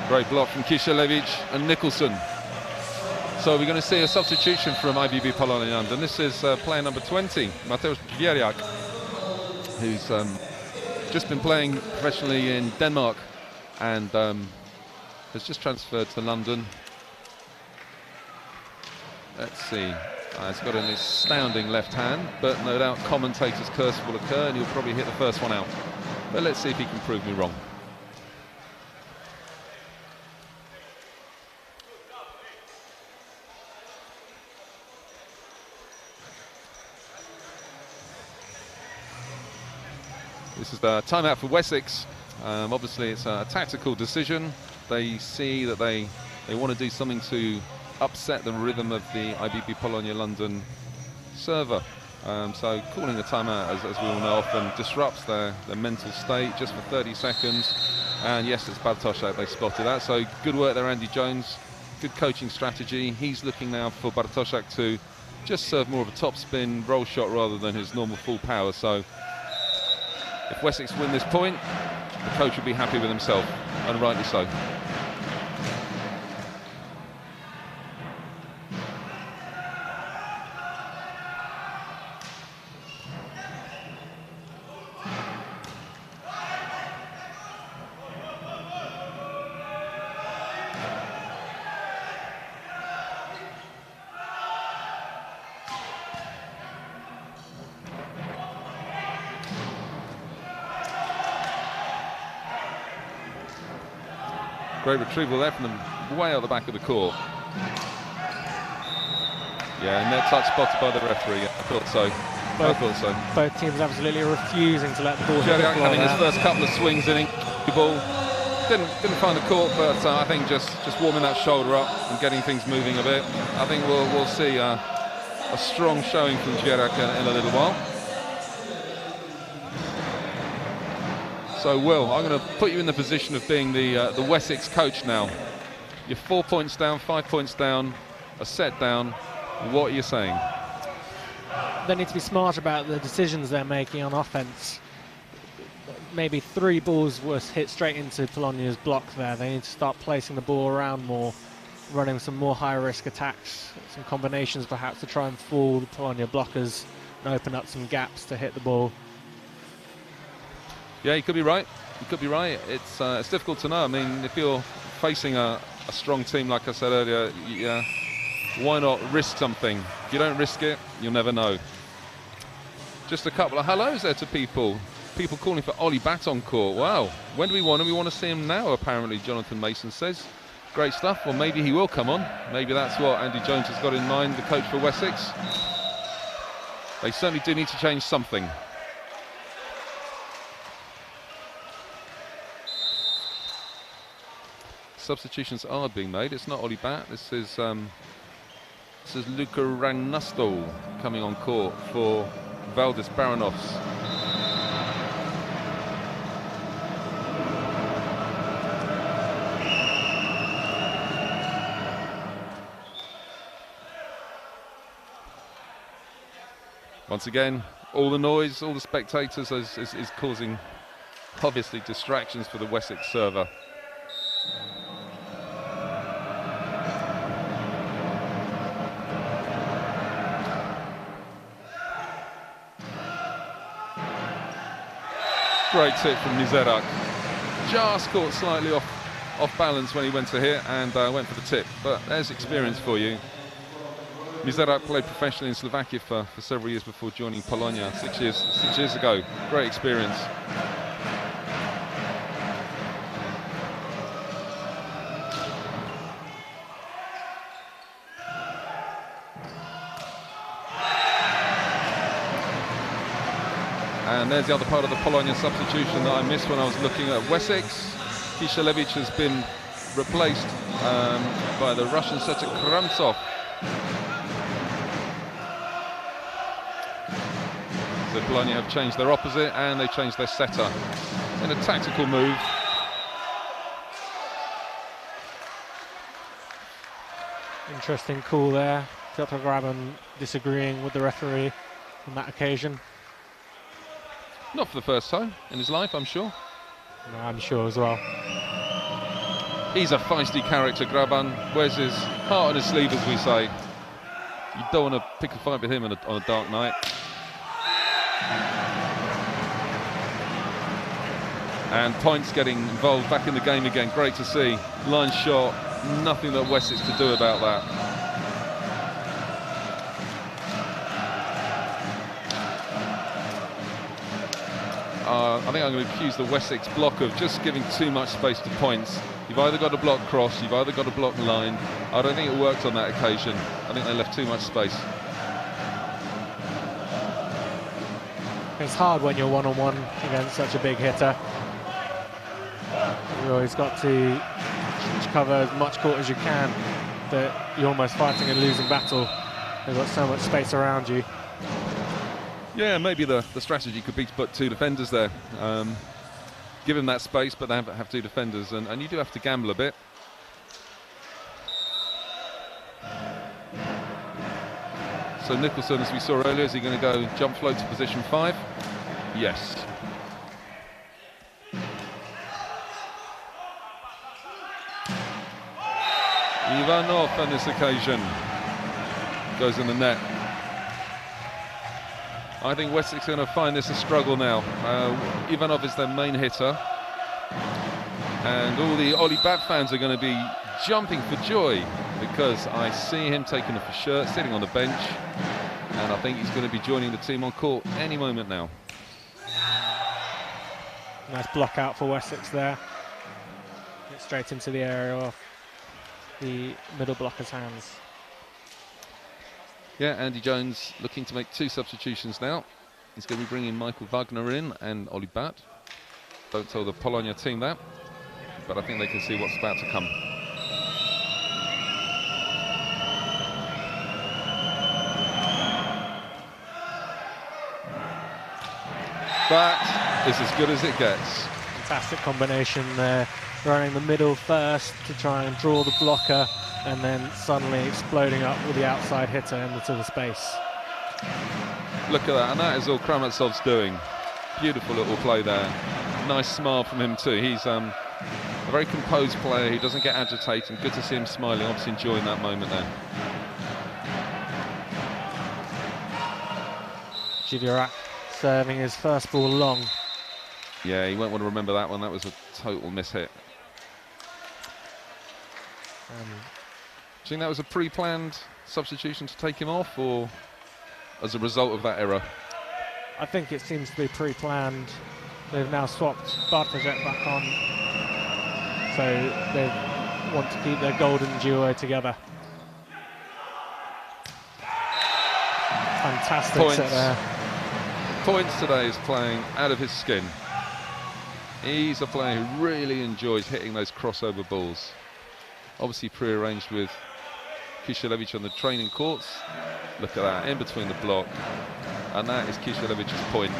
Great block from Kishelevich and Nicholson. So we're going to see a substitution from IBB Polonia London. This is player number 20, Mateusz Wieriak, who's just been playing professionally in Denmark and has just transferred to London. Let's see. He's got an astounding left hand, but no doubt commentators' curse will occur and he'll probably hit the first one out. But let's see if he can prove me wrong. This is the timeout for Wessex. Obviously it's a tactical decision. They see that they want to do something to upset the rhythm of the IBB Polonia London server. So calling a timeout, as we all know, often disrupts their mental state just for 30 seconds. And yes, it's Bartoszek, they spotted that. So good work there, Andy Jones. Good coaching strategy. He's looking now for Bartoszek to just serve more of a top spin roll shot rather than his normal full power. So if Wessex win this point, the coach will be happy with himself, and rightly so. Great retrieval there from them way out the back of the court. Yeah, net touch spotted by the referee. I thought so. Both teams absolutely refusing to let the ball hit the floor. Having his first couple of swings in the ball. Didn't find the court, but I think just warming that shoulder up and getting things moving a bit. I think we'll see a strong showing from Gierak in a little while. So, Will, I'm going to put you in the position of being the Wessex coach now. You're 4 points down, 5 points down, a set down. What are you saying? They need to be smart about the decisions they're making on offense. Maybe 3 balls were hit straight into Polonia's block there. They need to start placing the ball around more, running some more high-risk attacks, some combinations perhaps to try and fool the Polonia blockers and open up some gaps to hit the ball. Yeah, you could be right. You could be right. It's difficult to know. I mean, if you're facing a strong team, like I said earlier, why not risk something? If you don't risk it, you'll never know. Just a couple of hellos there to people. People calling for Ollie Batt on court. Wow. When do we want him? We want to see him now, apparently, Jonathan Mason says. Great stuff. Well, maybe he will come on. Maybe that's what Andy Jones has got in mind, the coach for Wessex. They certainly do need to change something. Substitutions are being made. It's not Ollie Batt. This is Luka Rangnasto coming on court for Valdis Baranovs. Once again, all the noise, all the spectators is causing obviously distractions for the Wessex server. Great tip from Nizerak. Just caught slightly off balance when he went to hit and went for the tip. But there's experience for you. Nizerak played professionally in Slovakia for several years before joining Polonia 6 years ago. Great experience. And there's the other part of the Polonia substitution that I missed when I was looking at Wessex. Kishelevich has been replaced by the Russian setter Kramtsov. So Polonia have changed their opposite and they changed their setter in a tactical move. Interesting call there. Piotr Graban disagreeing with the referee on that occasion. Not for the first time in his life, I'm sure. No, I'm sure as well. He's a feisty character, Graban. Wears his heart on his sleeve, as we say. You don't want to pick a fight with him on a dark night. And points getting involved back in the game again. Great to see. Line shot. Nothing that Wessex could do about that. I think I'm going to accuse the Wessex block of just giving too much space to points. You've either got to block cross, you've either got to block line. I don't think it worked on that occasion. I think they left too much space. It's hard when you're one-on-one against such a big hitter. You've always got to cover as much court as you can, but you're almost fighting a losing battle. They've got so much space around you. Yeah, maybe the strategy could be to put two defenders there. Give them that space, but they have two defenders, and you do have to gamble a bit. So Nicholson, as we saw earlier, is he going to go jump float to position 5? Yes. Ivanov on this occasion goes in the net. I think Wessex are going to find this a struggle now. Ivanov is their main hitter, and all the Oli Bat fans are going to be jumping for joy because I see him taking off his shirt, sitting on the bench, and I think he's going to be joining the team on court any moment now. Nice block out for Wessex there. Get straight into the area off the middle blocker's hands. Yeah, Andy Jones looking to make 2 substitutions now. He's going to be bringing Michael Wagner in and Oli Bat. Don't tell the Polonia team that, but I think they can see what's about to come. That is as good as it gets. Fantastic combination there, running the middle first to try and draw the blocker, and then suddenly exploding up with the outside hitter into the space. Look at that, and that is all Kramazov's doing. Beautiful little play there. Nice smile from him too. He's a very composed player. He doesn't get agitated. Good to see him smiling, obviously enjoying that moment there. Jivirak serving his first ball long. Yeah, he won't want to remember that one. That was a total mishit. Do you think that was a pre-planned substitution to take him off, or as a result of that error? I think it seems to be pre-planned. They've now swapped Bartoszek back on, so they want to keep their golden duo together. Fantastic set there. Points today is playing out of his skin. He's a player who really enjoys hitting those crossover balls. Obviously pre-arranged with Kishelevich on the training courts. Look at that, in between the block. And that is Kishelevich's point.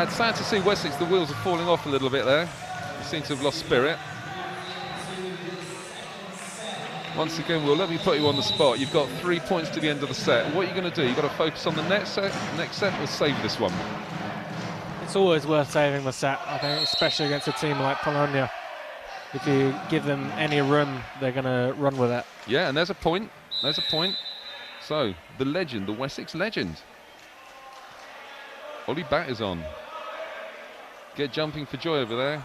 It's sad to see Wessex, the wheels are falling off a little bit there. They seem to have lost spirit. Once again, Will, let me put you on the spot. You've got 3 points to the end of the set. What are you going to do? You've got to focus on the next set, or save this one? It's always worth saving the set, I think, especially against a team like Polonia. If you give them any room, they're going to run with it. Yeah, and there's a point. There's a point. So, the legend, the Wessex legend. Oli Bat is on. Get jumping for joy over there.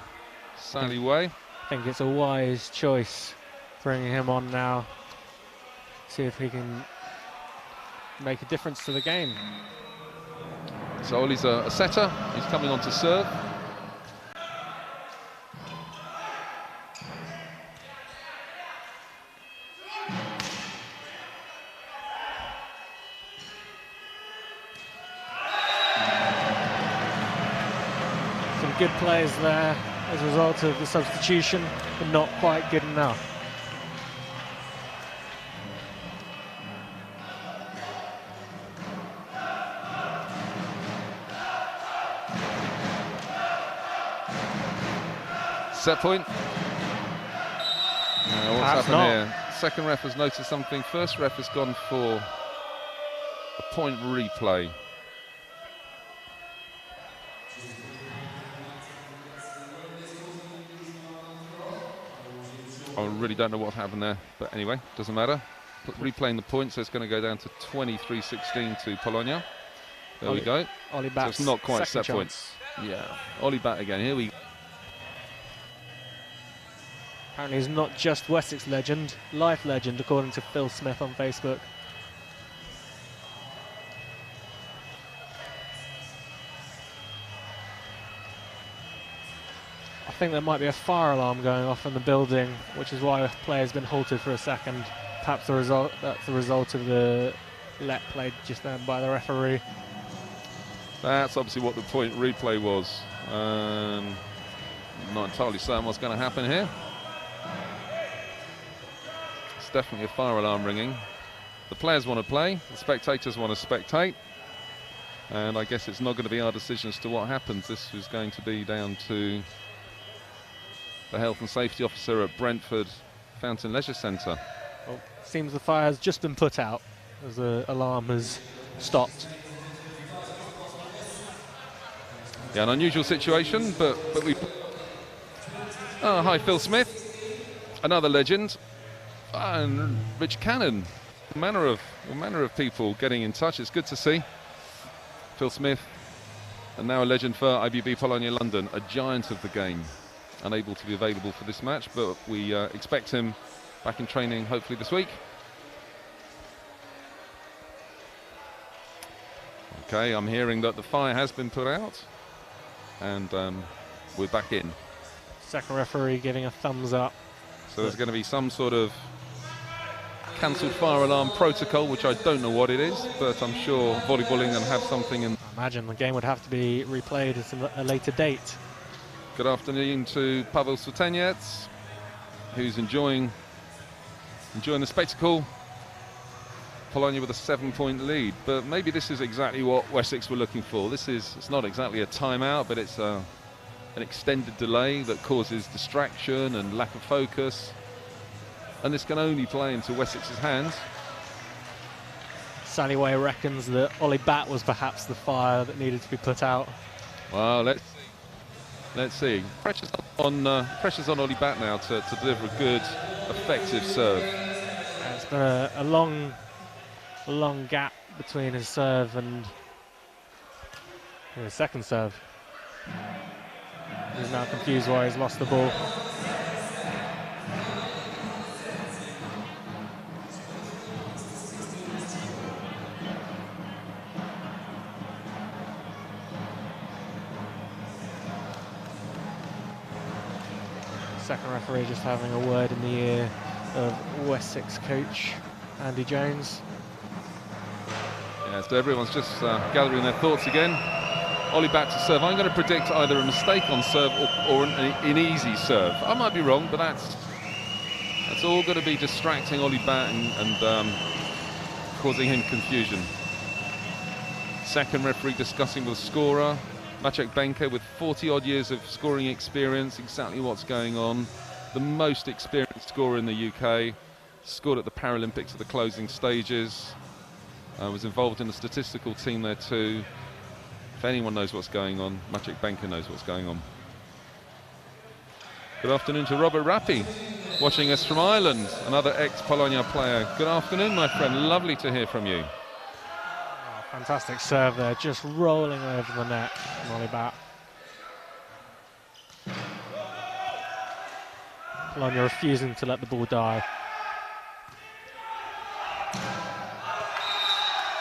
Sally Way. I think it's a wise choice bringing him on now. See if he can make a difference to the game. So Ollie's a setter. He's coming on to serve. Some good plays there as a result of the substitution, but not quite good enough. Set point. What's Perhaps happened not. here? Second ref has noticed something. First ref has gone for a point replay. I really don't know what happened there, but anyway, doesn't matter. Replaying the point, so it's going to go down to 23-16 to Polonia. There we go. Oli So Bat's it's not quite second set point. chance. Yeah, Oli Bat again. Here we go. Apparently he's not just Wessex legend, life legend, according to Phil Smith on Facebook. I think there might be a fire alarm going off in the building, which is why a player's been halted for a second. Perhaps that's the result of the let played just then by the referee. That's obviously what the point replay was. Not entirely certain what's going to happen here. It's definitely a fire alarm ringing. The players want to play, the spectators want to spectate, and I guess it's not going to be our decision as to what happens. This is going to be down to the health and safety officer at Brentford Fountain Leisure Centre. Well, seems the fire has just been put out as the alarm has stopped. Yeah, an unusual situation, but we... Oh, hi, Phil Smith, another legend, and Rich Cannon. All manner of people getting in touch. It's good to see. Phil Smith, and now a legend for IBB Polonia London, a giant of the game, unable to be available for this match, but we expect him back in training hopefully this week. Okay, I'm hearing that the fire has been put out, and we're back in. Second referee giving a thumbs up. So there's going to be some sort of cancelled fire alarm protocol, which I don't know what it is, but I'm sure Volleyball England have something in. I imagine the game would have to be replayed at a later date. Good afternoon to Pavel Swieteniec, who's enjoying the spectacle. Polonia with a 7-point lead, but maybe this is exactly what Wessex were looking for. It's not exactly a timeout, but it's an extended delay that causes distraction and lack of focus, and this can only play into Wessex's hands. Sally Way reckons that Ollie Bat was perhaps the fire that needed to be put out. Well, let's see. Pressure's on Ollie Bat now to deliver a good, effective serve. It's been a long gap between his serve and his second serve. He's now confused why he's lost the ball. Second referee just having a word in the ear of Wessex coach Andy Jones. Yeah, so everyone's just gathering their thoughts again. Ollie Bat to serve. I'm going to predict either a mistake on serve or an easy serve. I might be wrong, but that's all going to be distracting Ollie Bat and causing him confusion. Second referee discussing with the scorer, Maciek Benke, with 40-odd years of scoring experience, exactly what's going on. The most experienced scorer in the UK, scored at the Paralympics at the closing stages, was involved in the statistical team there too. If anyone knows what's going on, Maciek Benke knows what's going on. Good afternoon to Robert Rappi, watching us from Ireland, another ex-Polonia player. Good afternoon, my friend, lovely to hear from you. Oh, fantastic serve there, just rolling over the net from Ollie Bat. Polonia refusing to let the ball die.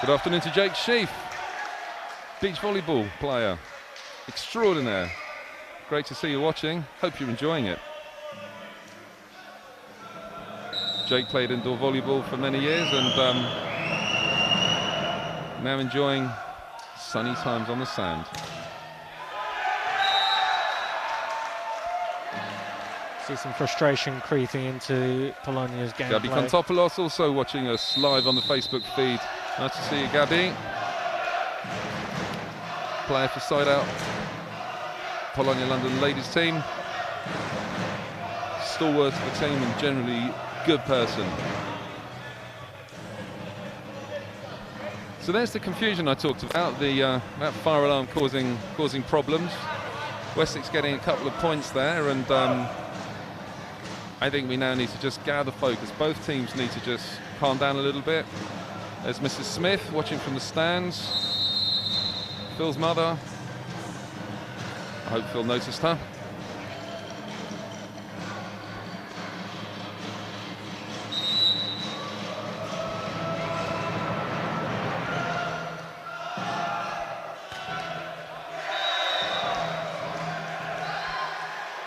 Good afternoon to Jake Sheaf, beach volleyball player extraordinaire. Great to see you watching. Hope you're enjoying it. Jake played indoor volleyball for many years and now enjoying sunny times on the sand. See some frustration creeping into Polonia's gameplay. Gabi Kontopoulos also watching us live on the Facebook feed. Nice to see you, Gabi. Player for side out Polonia London ladies team. Stalwart of the team and generally good person. So there's the confusion I talked about, that fire alarm causing problems. Wessex getting a couple of points there, and I think we now need to just gather focus. Both teams need to just calm down a little bit. There's Mrs. Smith watching from the stands. Phil's mother. I hope Phil noticed her.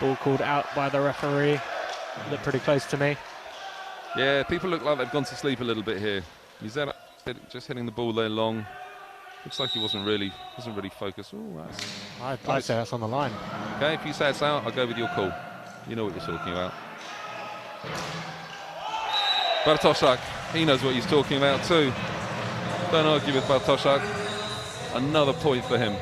Ball called out by the referee. Looked pretty close to me. Yeah, people look like they've gone to sleep a little bit here. He's there, just hitting the ball there long. Looks like he wasn't really focused. Oh, I'd say that's on the line. Okay, if you say it's out, I'll go with your call. You know what you're talking about. Bartoszak, he knows what he's talking about too. Don't argue with Bartoszak. Another point for him.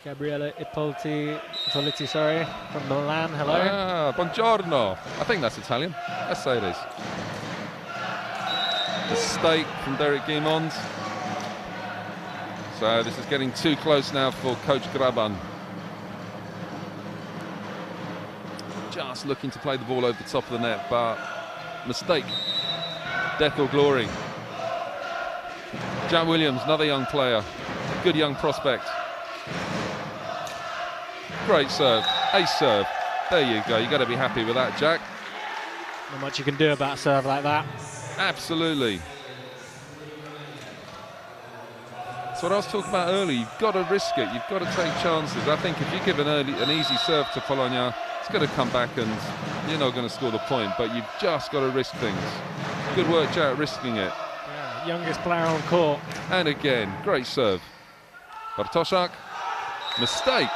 Gabriele Ippoliti, sorry, from Milan. Hello. Ah, buongiorno. I think that's Italian. Let's say it is. The steak from Derek Guimond. So this is getting too close now for Coach Graban. Just looking to play the ball over the top of the net, but mistake. Death or glory. Jack Williams, another young player. Good young prospect. Great serve, ace serve. There you go, you got to be happy with that, Jack. Not much you can do about a serve like that. Absolutely. That's what I was talking about earlier. You've got to risk it, you've got to take chances. I think if you give an easy serve to Polonia, it's going to come back and you're not going to score the point, but you've just got to risk things. Good work, Jack, risking it. Yeah, youngest player on court. And again, great serve. Bartoszak, mistake.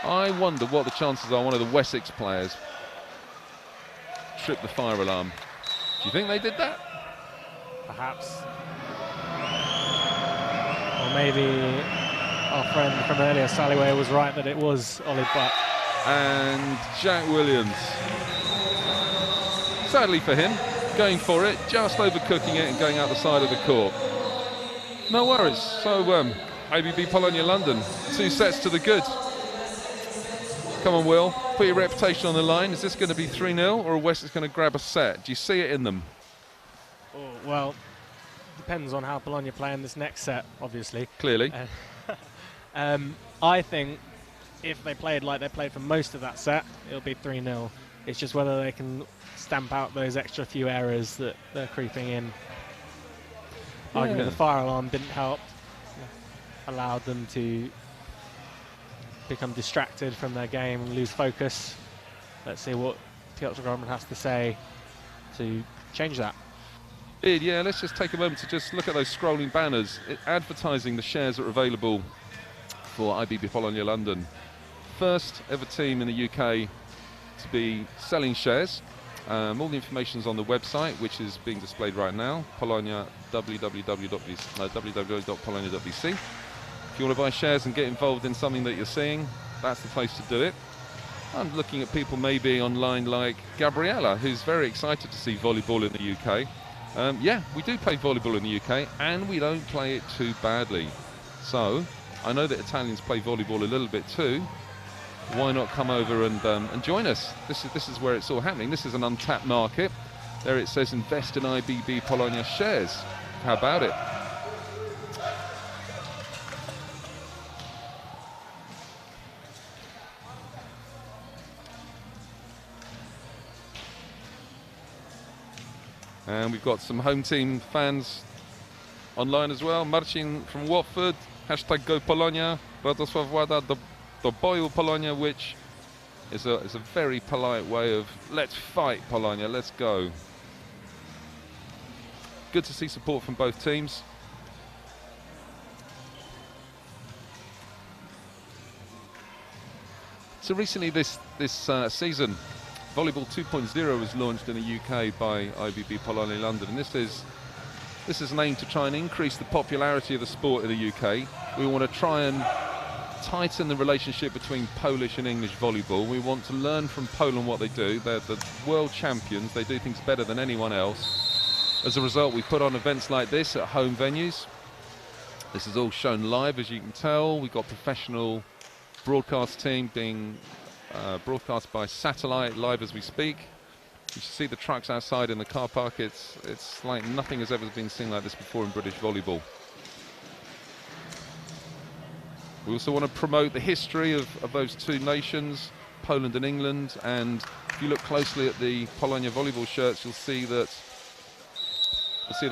I wonder what the chances are one of the Wessex players tripped the fire alarm. Do you think they did that? Perhaps. Or maybe our friend from earlier, Sallyway, was right that it was Ollie Butt. And Jack Williams. Sadly for him, going for it, just overcooking it and going out the side of the court. No worries. So IBB Polonia London, 2 sets to the good. Come on, Will, put your reputation on the line. Is this going to be 3-0 or are Wessex going to grab a set? Do you see it in them? Oh, well, depends on how Polonia play in this next set, obviously. Clearly. I think if they played like they played for most of that set, it'll be 3-0. It's just whether they can stamp out those extra few errors that they're creeping in. Yeah. Arguably the fire alarm didn't help. Allowed them to become distracted from their game and lose focus. Let's see what Piotr Gorman has to say to change that. Yeah, let's just take a moment to just look at those scrolling banners advertising the shares that are available for IBB Polonia London. First ever team in the UK to be selling shares. All the information is on the website, which is being displayed right now, Polonia, www.polonia.vc. If you want to buy shares and get involved in something that you're seeing, that's the place to do it. I'm looking at people maybe online like Gabriella, who's very excited to see volleyball in the UK. Yeah, we do play volleyball in the UK, and we don't play it too badly. So, I know that Italians play volleyball a little bit too. Why not come over and join us? This is where it's all happening. This is an untapped market. There it says invest in IBB Polonia shares. How about it? And we've got some home team fans online as well. Marcin from Watford, hashtag Go Polonia. Radosław Włada, do boju Polonia, which is a very polite way of let's fight Polonia, let's go. Good to see support from both teams. So recently this season, Volleyball 2.0 was launched in the UK by IBB Polonia London, and this is an aim to try and increase the popularity of the sport in the UK. We want to try and tighten the relationship between Polish and English volleyball. We want to learn from Poland what they do. They're the world champions. They do things better than anyone else. As a result, we put on events like this at home venues. This is all shown live, as you can tell. We've got professional broadcast team being broadcast by satellite live as we speak. You see the trucks outside in the car park. It's like nothing has ever been seen like this before in British volleyball. We also want to promote the history of those two nations, Poland and England, and if you look closely at the Polonia volleyball shirts, you'll see that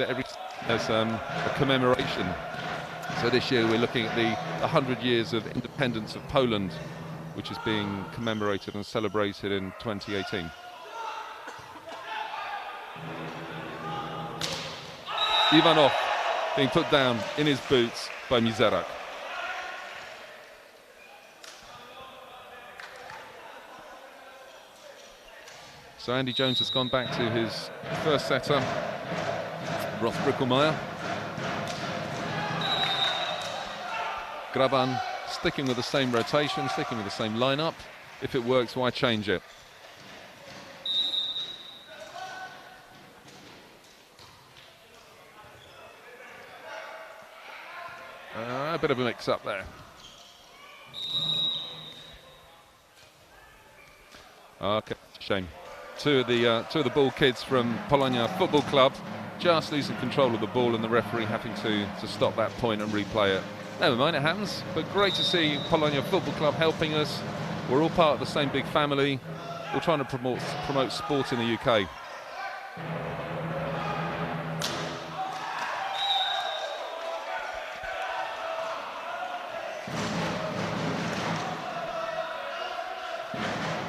every as a commemoration. So this year we're looking at the 100 years of independence of Poland, which is being commemorated and celebrated in 2018. Ivanov being put down in his boots by Mizerek. So Andy Jones has gone back to his first setter, Ross Brickelmeyer. Graban sticking with the same rotation, sticking with the same lineup. If it works, why change it? A bit of a mix-up there. Okay, shame. Two of the ball kids from Polonia Football Club just losing control of the ball, and the referee having to stop that point and replay it. Never mind, it happens. But great to see Polonia Football Club helping us. We're all part of the same big family. We're trying to promote sport in the UK.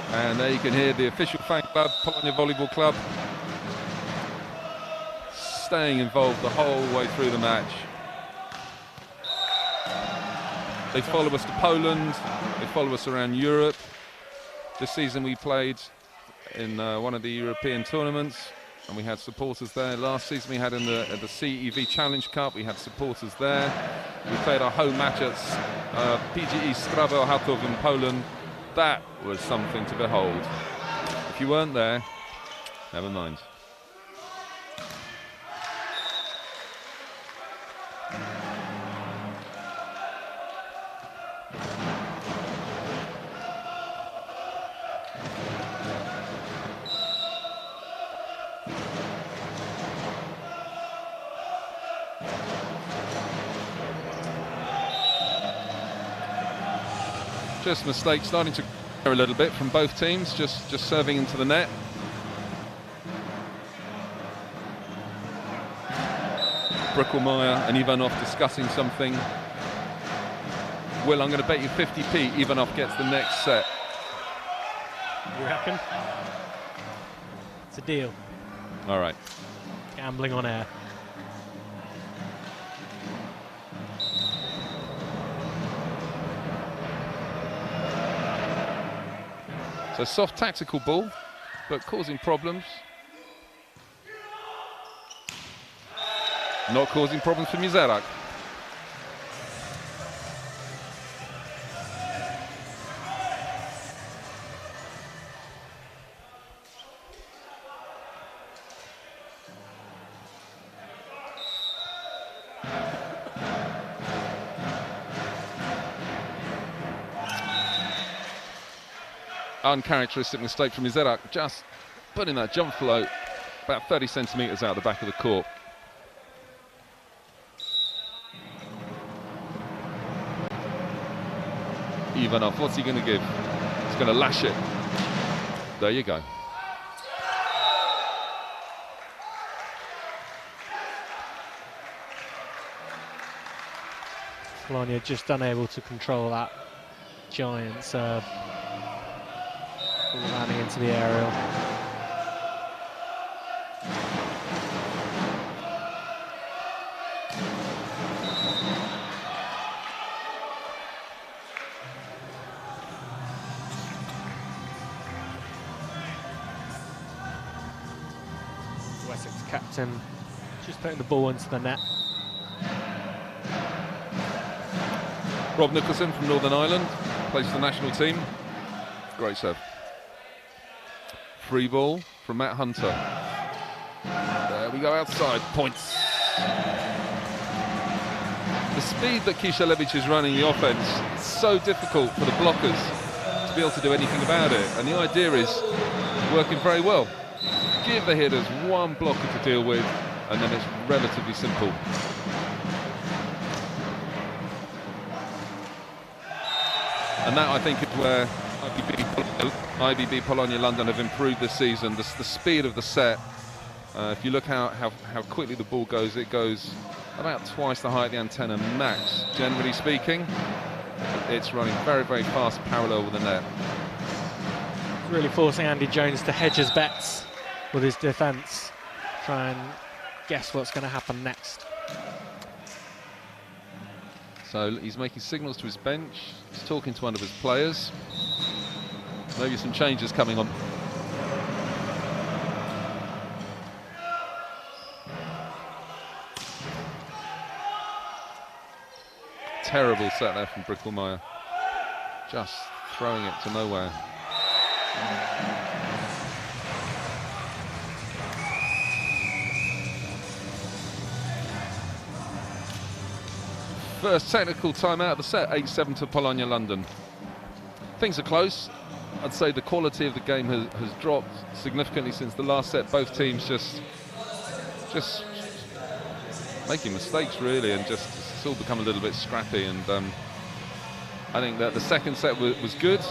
And there you can hear the official fan club, Polonia Volleyball Club, staying involved the whole way through the match. They follow us to Poland, they follow us around Europe. This season we played in one of the European tournaments, and we had supporters there. Last season we had in the CEV Challenge Cup, we had supporters there. We played our home match at PGE Strawo Chałów in Poland. That was something to behold. If you weren't there, never mind. Just mistakes starting to a little bit from both teams, just serving into the net. Brickelmeyer and Ivanov discussing something. Will, I'm going to bet you 50p Ivanov gets the next set. You reckon? It's a deal. All right. Gambling on air. So soft tactical ball, but causing problems. Not causing problems for Mizerek. Uncharacteristic mistake from Mizerek, just putting that jump float about 30 centimetres out the back of the court. Ivanov, what's he going to give? He's going to lash it. There you go. Polonia just unable to control that giant serve. Landing into the aerial. Wessex captain just putting the ball into the net. Rob Nicholson from Northern Ireland plays for the national team. Great serve. Free ball from Matt Hunter. There we go, outside, points. The speed that Kishalevich is running the offense, it's so difficult for the blockers to be able to do anything about it. And the idea is working very well. Give the hitters one blocker to deal with, and then it's relatively simple. And that, I think, is where IBB Polonia London have improved this season. The speed of the set If you look how quickly the ball goes, it goes about twice the height of the antenna max, generally speaking. It's running very, very fast parallel with the net. Really forcing Andy Jones to hedge his bets with his defence. Try and guess what's going to happen next. So he's making signals to his bench. He's talking to one of his players. Maybe some changes coming on. Terrible set there from Brickelmeyer. Just throwing it to nowhere. First technical timeout of the set, 8-7 to Polonia London. Things are close. I'd say the quality of the game has dropped significantly since the last set. Both teams just making mistakes really, and it's all become a little bit scrappy. And I think that the second set was good.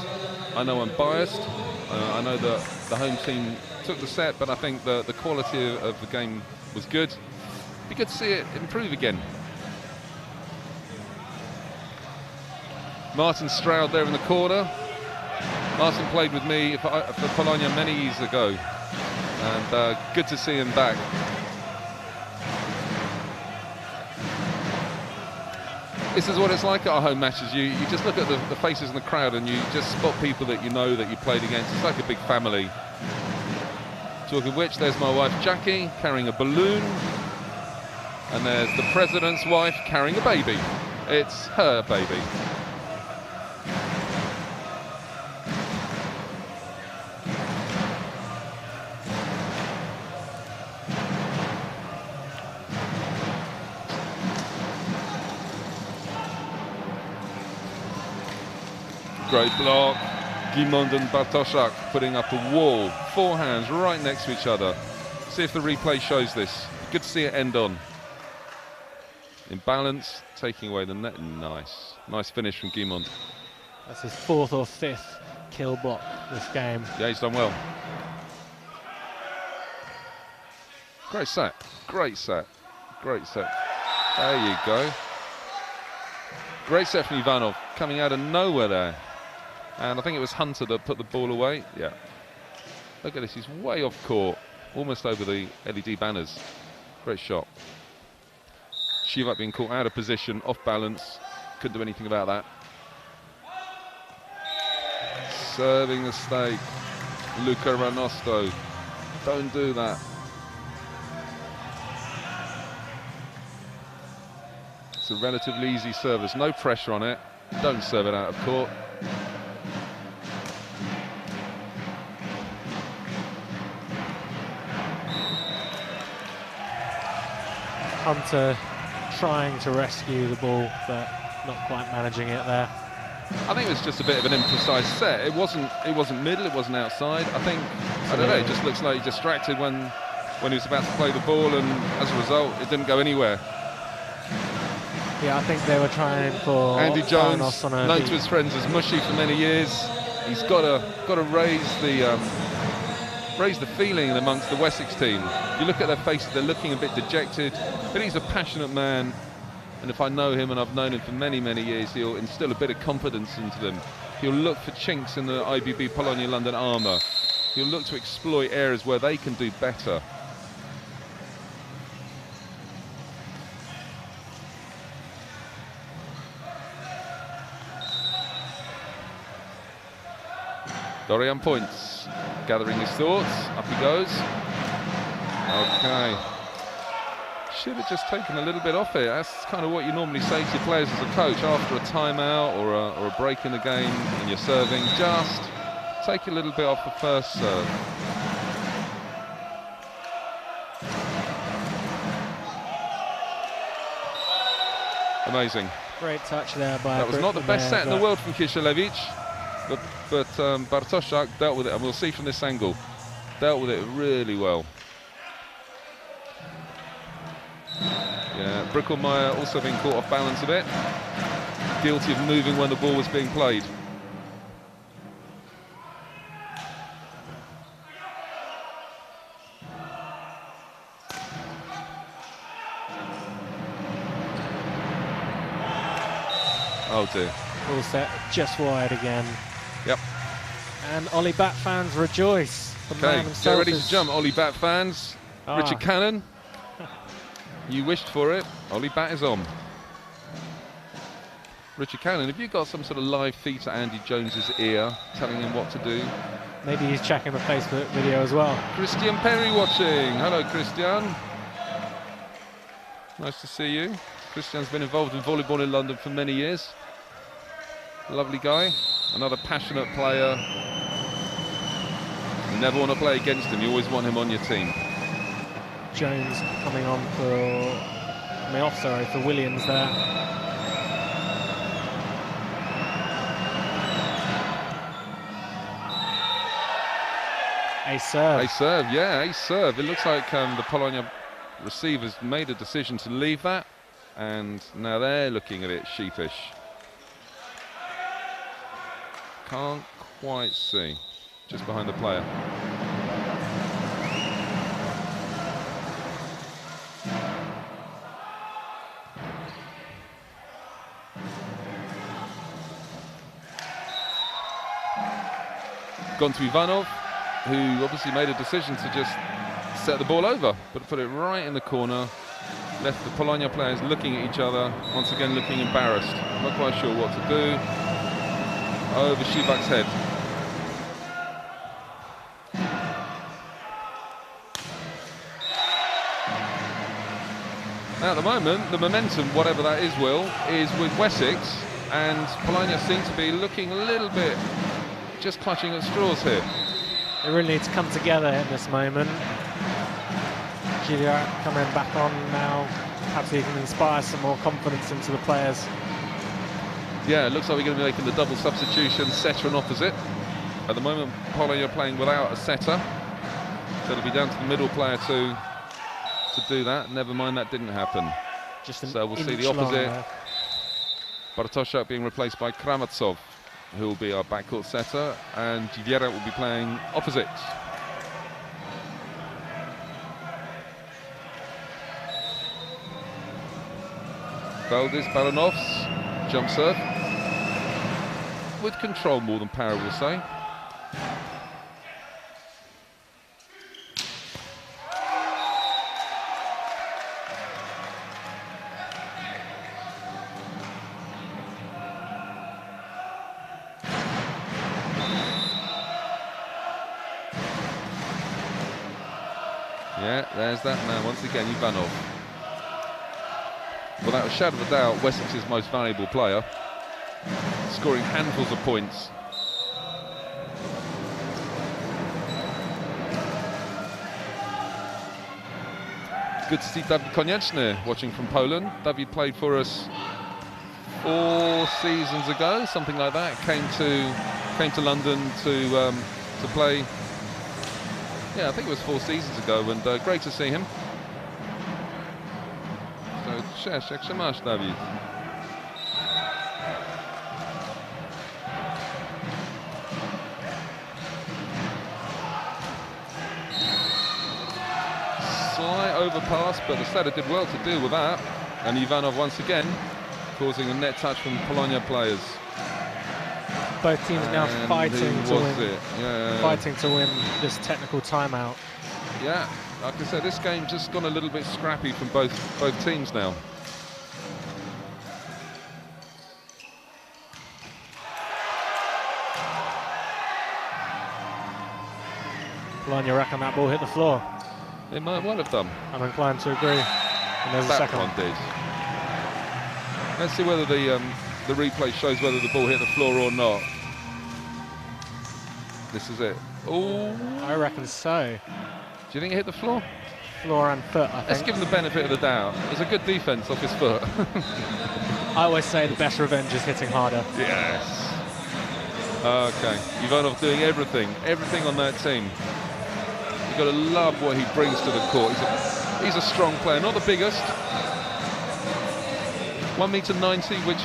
I know I'm biased. I know that the home team took the set, but I think the quality of the game was good. Be good to see it improve again. Martin Stroud there in the corner. Martin played with me for Polonia many years ago, and good to see him back. This is what it's like at our home matches. You just look at the faces in the crowd and you just spot people that you know that you played against. It's like a big family. Talking of which, there's my wife Jackie carrying a balloon, and there's the president's wife carrying a baby. It's her baby. Great block. Gimond and Bartoszak putting up a wall. Forehands right next to each other. See if the replay shows this. Good to see it end on. In balance, taking away the net. Nice. Nice finish from Gimond. That's his 4th or 5th kill block this game. Yeah, he's done well. Great set. Great set. Great set. There you go. Great set from Ivanov, coming out of nowhere there. And I think it was Hunter that put the ball away. Yeah. Look at this, he's way off court, almost over the LED banners. Great shot. Shivak being caught out of position, off balance. Couldn't do anything about that. Serving the stake. Luca Ranosto. Don't do that. It's a relatively easy service, no pressure on it. Don't serve it out of court. Hunter trying to rescue the ball, but not quite managing it there. I think it was just a bit of an imprecise set. It wasn't middle, it wasn't outside. I don't know, it just looks like he distracted when he was about to play the ball, and as a result, it didn't go anywhere. Yeah, I think they were trying for Andy Jones, on known to his friends as Mushy for many years. He's got to raise the feeling amongst the Wessex team. You look at their faces, they're looking a bit dejected, but he's a passionate man, and if I know him, and I've known him for many, many years, he'll instill a bit of confidence into them. He'll look for chinks in the IBB Polonia London armour. He'll look to exploit areas where they can do better. Dorian points, gathering his thoughts, up he goes. Okay. Should have just taken a little bit off it. That's kind of what you normally say to your players as a coach after a timeout or a break in the game and you're serving. Just take a little bit off the first serve. Amazing. Great touch there by That was not the best set in the world from Kiselewicz. But Bartoszak dealt with it, and we'll see from this angle, dealt with it really well. Yeah, Brickelmeyer also being caught off balance a bit, guilty of moving when the ball was being played. Oh dear. All set, just wide again. Yep. And Ollie Bat fans rejoice. The man Okay, get himself ready is- to jump, Ollie Bat fans. Ah. Richard Cannon. You wished for it. Ollie Bat is on. Richard Cannon, have you got some sort of live feed to Andy Jones's ear, telling him what to do? Maybe he's checking the Facebook video as well. Christian Perry watching. Hello, Christian. Nice to see you. Christian's been involved in volleyball in London for many years. Lovely guy. Another passionate player. You never want to play against him. You always want him on your team. Jones coming on for Williams there. Ace serve. Ace serve, yeah, ace serve. It looks like the Polonia receivers made a decision to leave that, and now they're looking at it sheepish. Can't quite see. Just behind the player. Gone to Ivanov, who obviously made a decision to just set the ball over, but put it right in the corner. Left the Polonia players looking at each other, once again looking embarrassed. Not quite sure what to do. Over Shivak's head. Now at the moment, the momentum, whatever that is, Will, is with Wessex, and Polonia seem to be looking a little bit just clutching at straws here. They really need to come together in this moment. Gilliard coming back on now. Perhaps he can inspire some more confidence into the players. Yeah, it looks like we're going to be making the double substitution, setter and opposite. At the moment, Polonia playing without a setter. So it'll be down to the middle player to do that. Never mind, that didn't happen. So we'll see the opposite. Bartoszak being replaced by Kramatsov, who will be our backcourt setter, and Viera will be playing opposite. Valdis Baranovs, jump serve. With control more than power, we'll say. Yeah, there's that man once again, Ivanov. Without a shadow of a doubt, Wessex's most valuable player, scoring handfuls of points. Good to see David Konieczny watching from Poland. David played for us 4 seasons ago, something like that. Came to London to play. Yeah, I think it was 4 seasons ago, and great to see him. So, cześć, jak się masz, David? Slight overpass, but the setter did well to deal with that. And Ivanov once again causing a net touch from Polonia players. Both teams now fighting to win. Yeah. Fighting to win this technical timeout. Yeah, like I said, this game just gone a little bit scrappy from both teams now. Polonia reckon that ball hit the floor. It might well have done. I'm inclined to agree. And there's That a second one did. Let's see whether the replay shows whether the ball hit the floor or not. This is it. Oh, I reckon so. do you think it hit the floor? Floor and foot, I Let's think. give him the benefit of the doubt. It was a good defense off his foot. I always say the best revenge is hitting harder. Yes. Okay, Ivanov doing everything on that team. You've got to love what he brings to the court. He's a strong player, not the biggest. 1m90, which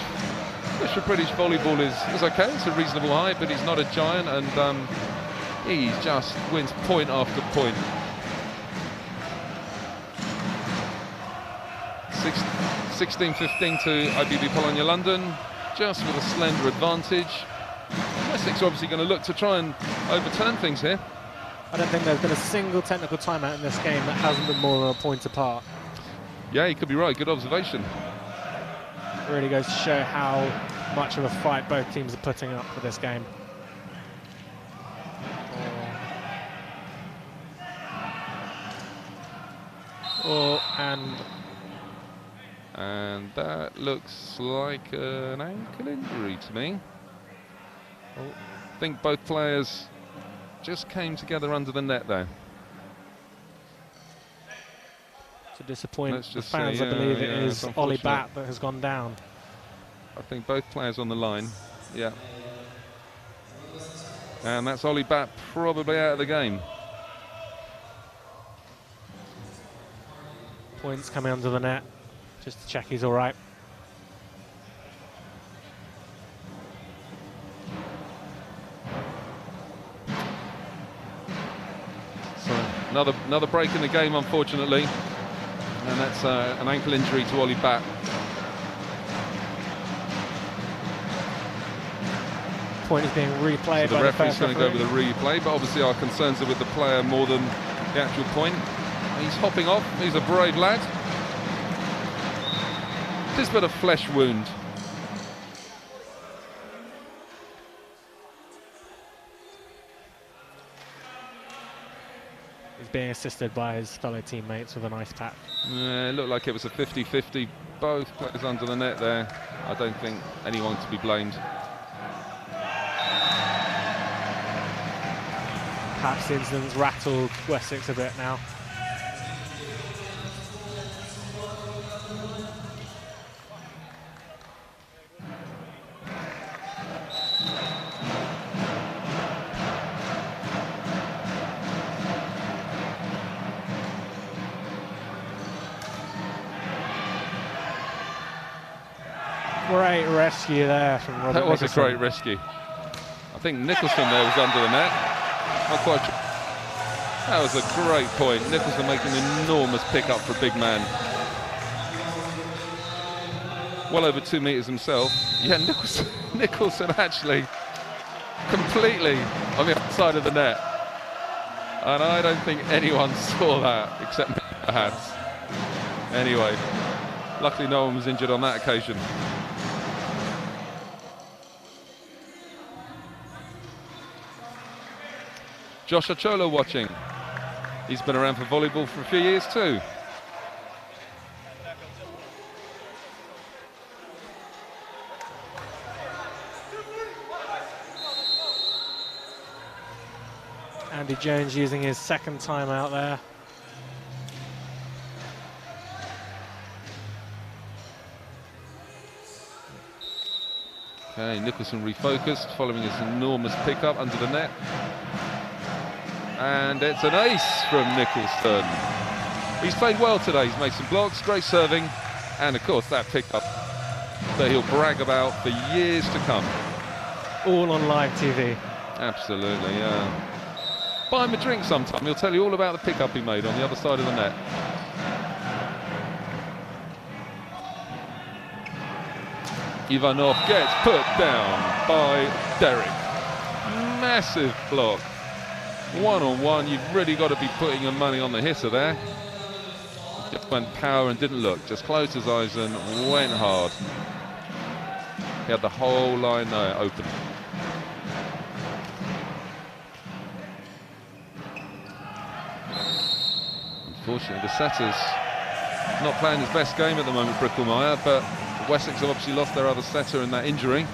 for British volleyball is okay. It's a reasonable height, but he's not a giant, and he just wins point after point. 16-15 to IBB Polonia London. just with a slender advantage. Wessex are obviously going to look to try and overturn things here. I don't think there's been a single technical timeout in this game that hasn't been more than a point apart. Yeah, you could be right. Good observation. It really goes to show how much of a fight both teams are putting up for this game. And that looks like an ankle injury to me. I think both players just came together under the net there. To disappoint the fans, I believe it is Ollie Batt that has gone down. I think both players on the line, yeah. And that's Ollie Batt probably out of the game. Points coming under the net, just to check he's all right. So another break in the game, unfortunately, and that's an ankle injury to Ollie Batt. Point is being replayed. So the referee's going to go with a replay, but obviously our concerns are with the player more than the actual point. He's hopping off. He's a brave lad. Just but a flesh wound. He's being assisted by his fellow teammates with an ice pack. It looked like it was a 50-50. Both players under the net there. I don't think anyone to be blamed. Perhaps the incident's rattled Wessex a bit now. Great rescue there from Robert That was Nicholson. a great rescue. I think Nicholson there was under the net. Not quite sure. That was a great point. Nicholson making an enormous pick-up for a big man. Well over 2 meters himself. Yeah, Nicholson actually completely on the outside of the net. And I don't think anyone saw that except perhaps. Anyway, luckily no one was injured on that occasion. Josh Acholo watching. He's been around for volleyball for a few years too. Andy Jones using his second time out there. Okay, Nicholson refocused following his enormous pickup under the net. And it's an ace from Nicholson. He's played well today. He's made some blocks, great serving, and of course that pickup that he'll brag about for years to come. All on live TV. Absolutely, yeah. Buy him a drink sometime. He'll tell you all about the pickup he made on the other side of the net. Ivanov gets put down by Derek. Massive block. One-on-one, you've really got to be putting your money on the hitter there. Just went power and didn't look. Just closed his eyes and went hard. He had the whole line there open. Unfortunately, the setter's not playing his best game at the moment, Bricklemeyer, but Wessex have obviously lost their other setter in that injury.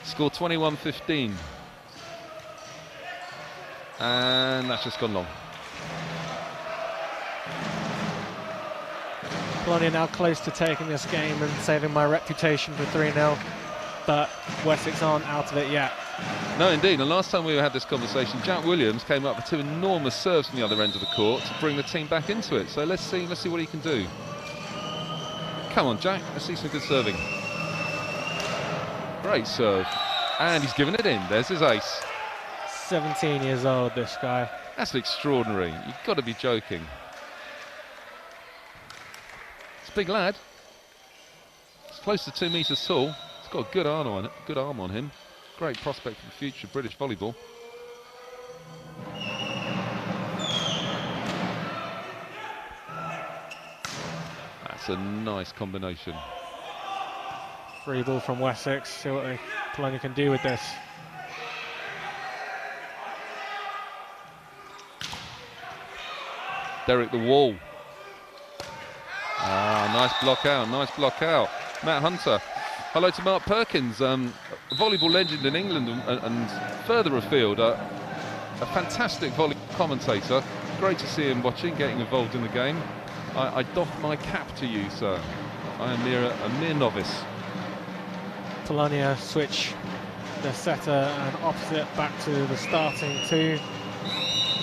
Score 21-15. And that's just gone long. Polonia now close to taking this game and saving my reputation for 3-0, but Wessex aren't out of it yet. No, indeed. And last time we had this conversation, Jack Williams came up with two enormous serves from the other end of the court to bring the team back into it. So let's see what he can do. Come on, Jack. Let's see some good serving. Great serve. And he's given it in. There's his ace. 17 years old, this guy. That's extraordinary. You've got to be joking. It's a big lad. He's close to 2 meters tall. He's got a good arm on him. Great prospect for the future of British volleyball. That's a nice combination. Free ball from Wessex. See what Polonia can do with this. Derek the wall. Ah, nice block out, nice block out. Matt Hunter. Hello to Mark Perkins, a volleyball legend in England and further afield. A fantastic volley commentator. Great to see him watching, getting involved in the game. I doff my cap to you, sir. I am a mere novice. Polonia switch the setter and opposite back to the starting two.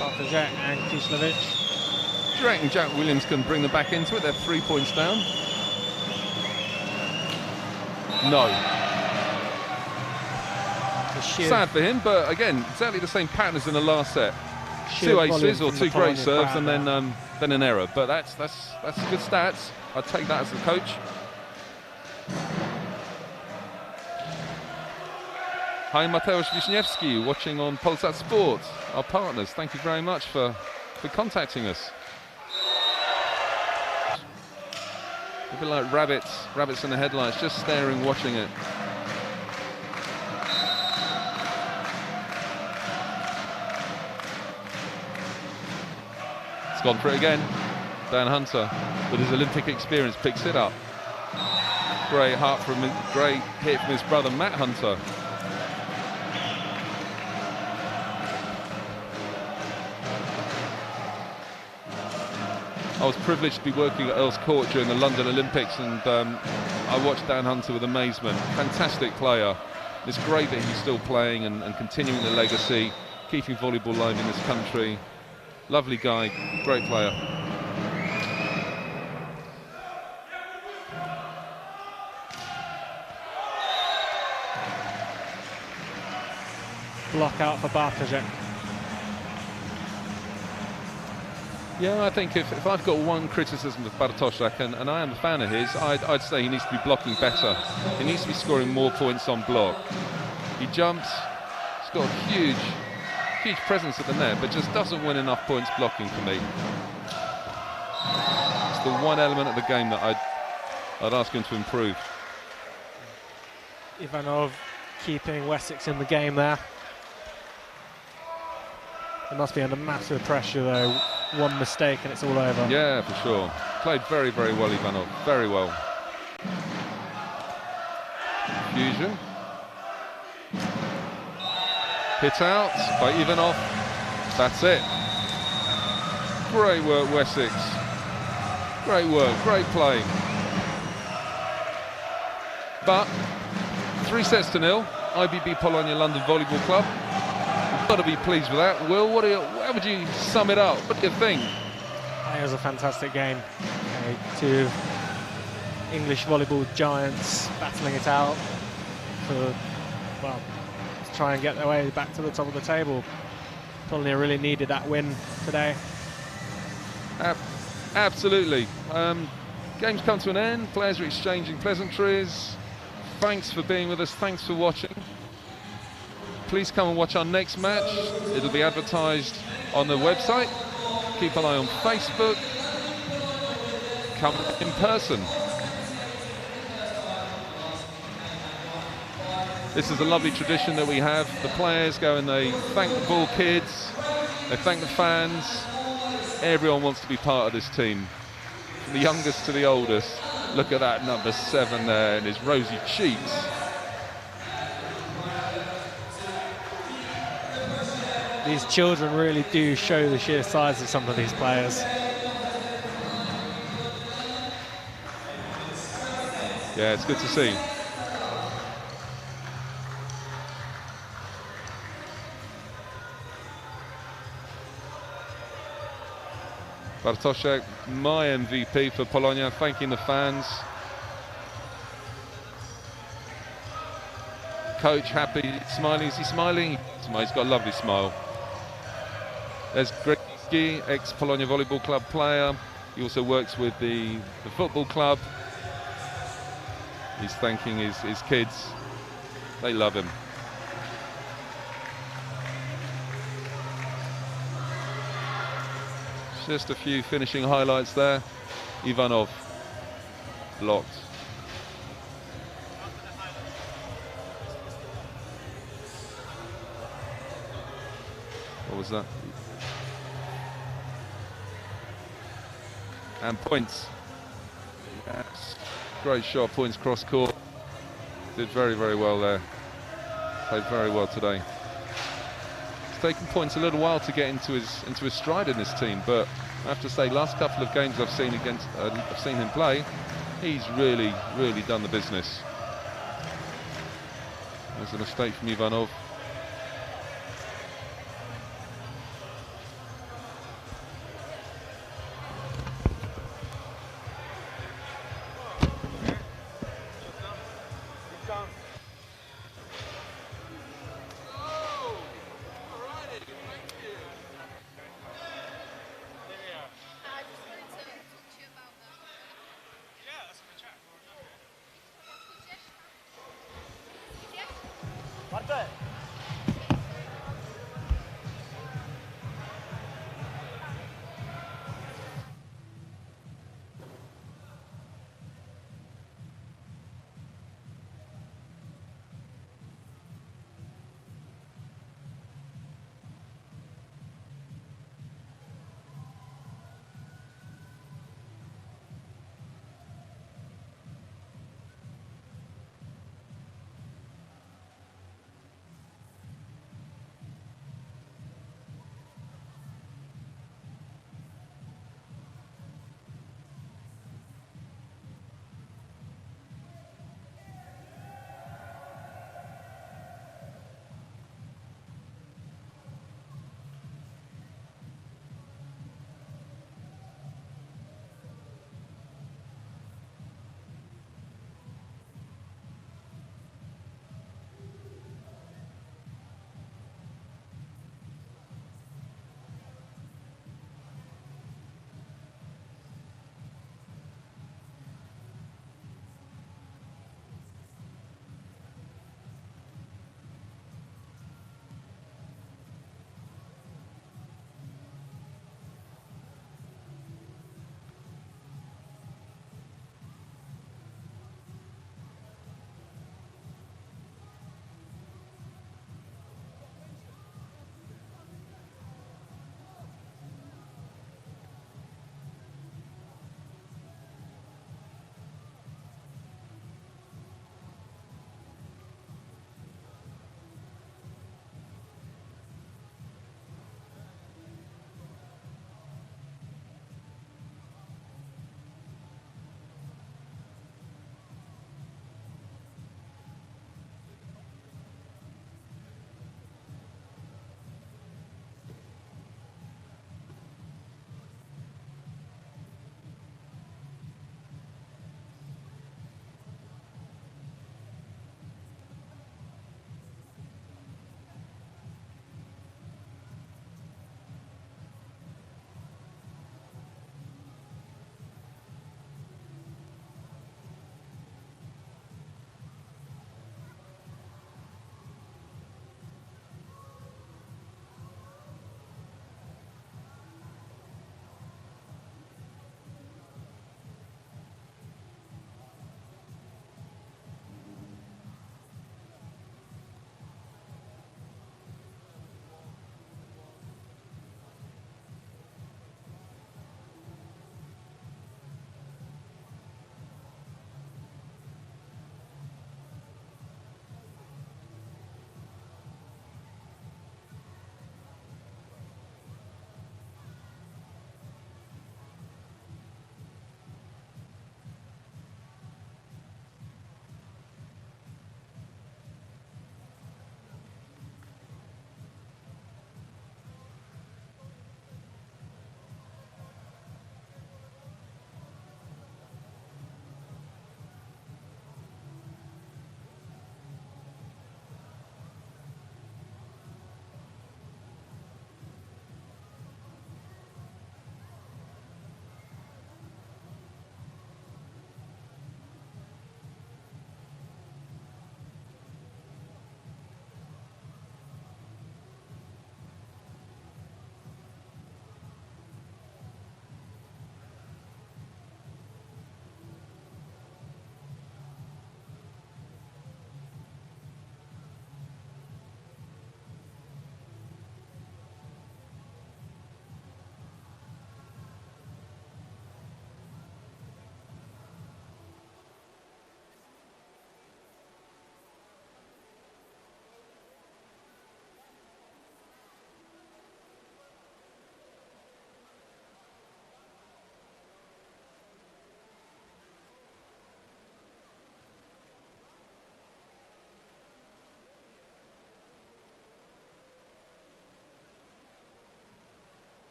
Bartoszek and Kislevich. Do you reckon Jack Williams can bring them back into it? They're 3 points down. No. Sad for him, but again, exactly the same pattern as in the last set. 2 aces or 2 great serves and then an error. But that's good stats. I'd take that as the coach. Hi, Mateusz Wiśniewski, watching on Polsat Sport. Our partners, thank you very much for contacting us. A bit like rabbits in the headlights, just staring, watching it. It's gone for it again. Dan Hunter, with his Olympic experience, picks it up. Great hit from his brother Matt Hunter. I was privileged to be working at Earl's Court during the London Olympics, and I watched Dan Hunter with amazement. Fantastic player. It's great that he's still playing and continuing the legacy, keeping volleyball alive in this country. Lovely guy, great player. Block out for Bartoszek. Yeah, I think if I've got one criticism of Bartoszek, and I am a fan of his, I'd say he needs to be blocking better. He needs to be scoring more points on block. He jumps, he's got a huge presence at the net, but just doesn't win enough points blocking for me. It's the one element of the game that I'd ask him to improve. Ivanov keeping Wessex in the game there. They must be under massive pressure though. One mistake and it's all over. Yeah, for sure. Played very, very well, Ivanov. Very well. Fusion. Hit out by Ivanov. That's it. Great work, Wessex. Great work, great play. But 3-0, IBB Polonia London Volleyball Club. Got to be pleased with that. Will, how would you sum it up? What do you think? It was a fantastic game. Two English volleyball giants battling it out to try and get their way back to the top of the table. Polonia really needed that win today. Absolutely. Game's come to an end. Players are exchanging pleasantries. Thanks for being with us. Thanks for watching. Please come and watch our next match. It'll be advertised on the website. Keep an eye on Facebook. Come in person. This is a lovely tradition that we have. The players go and they thank the ball kids, they thank the fans. Everyone wants to be part of this team, from the youngest to the oldest. Look at that number 7 there and his rosy cheeks. These children really do show the sheer size of some of these players. Yeah, it's good to see. Bartoszek, my MVP for Polonia, thanking the fans. coach happy, smiling. Is he smiling? He's got a lovely smile. There's Greg, ex-Polonia Volleyball Club player. He also works with the football club. He's thanking his kids. They love him. Just a few finishing highlights there. Ivanov blocked. What was that? And points. Yes. Great shot, points cross court. Did very, very well there. Played very well today. It's taken points a little while to get into his stride in this team, but I have to say, last couple of games I've seen him play, he's really, really done the business. There's a mistake from Ivanov.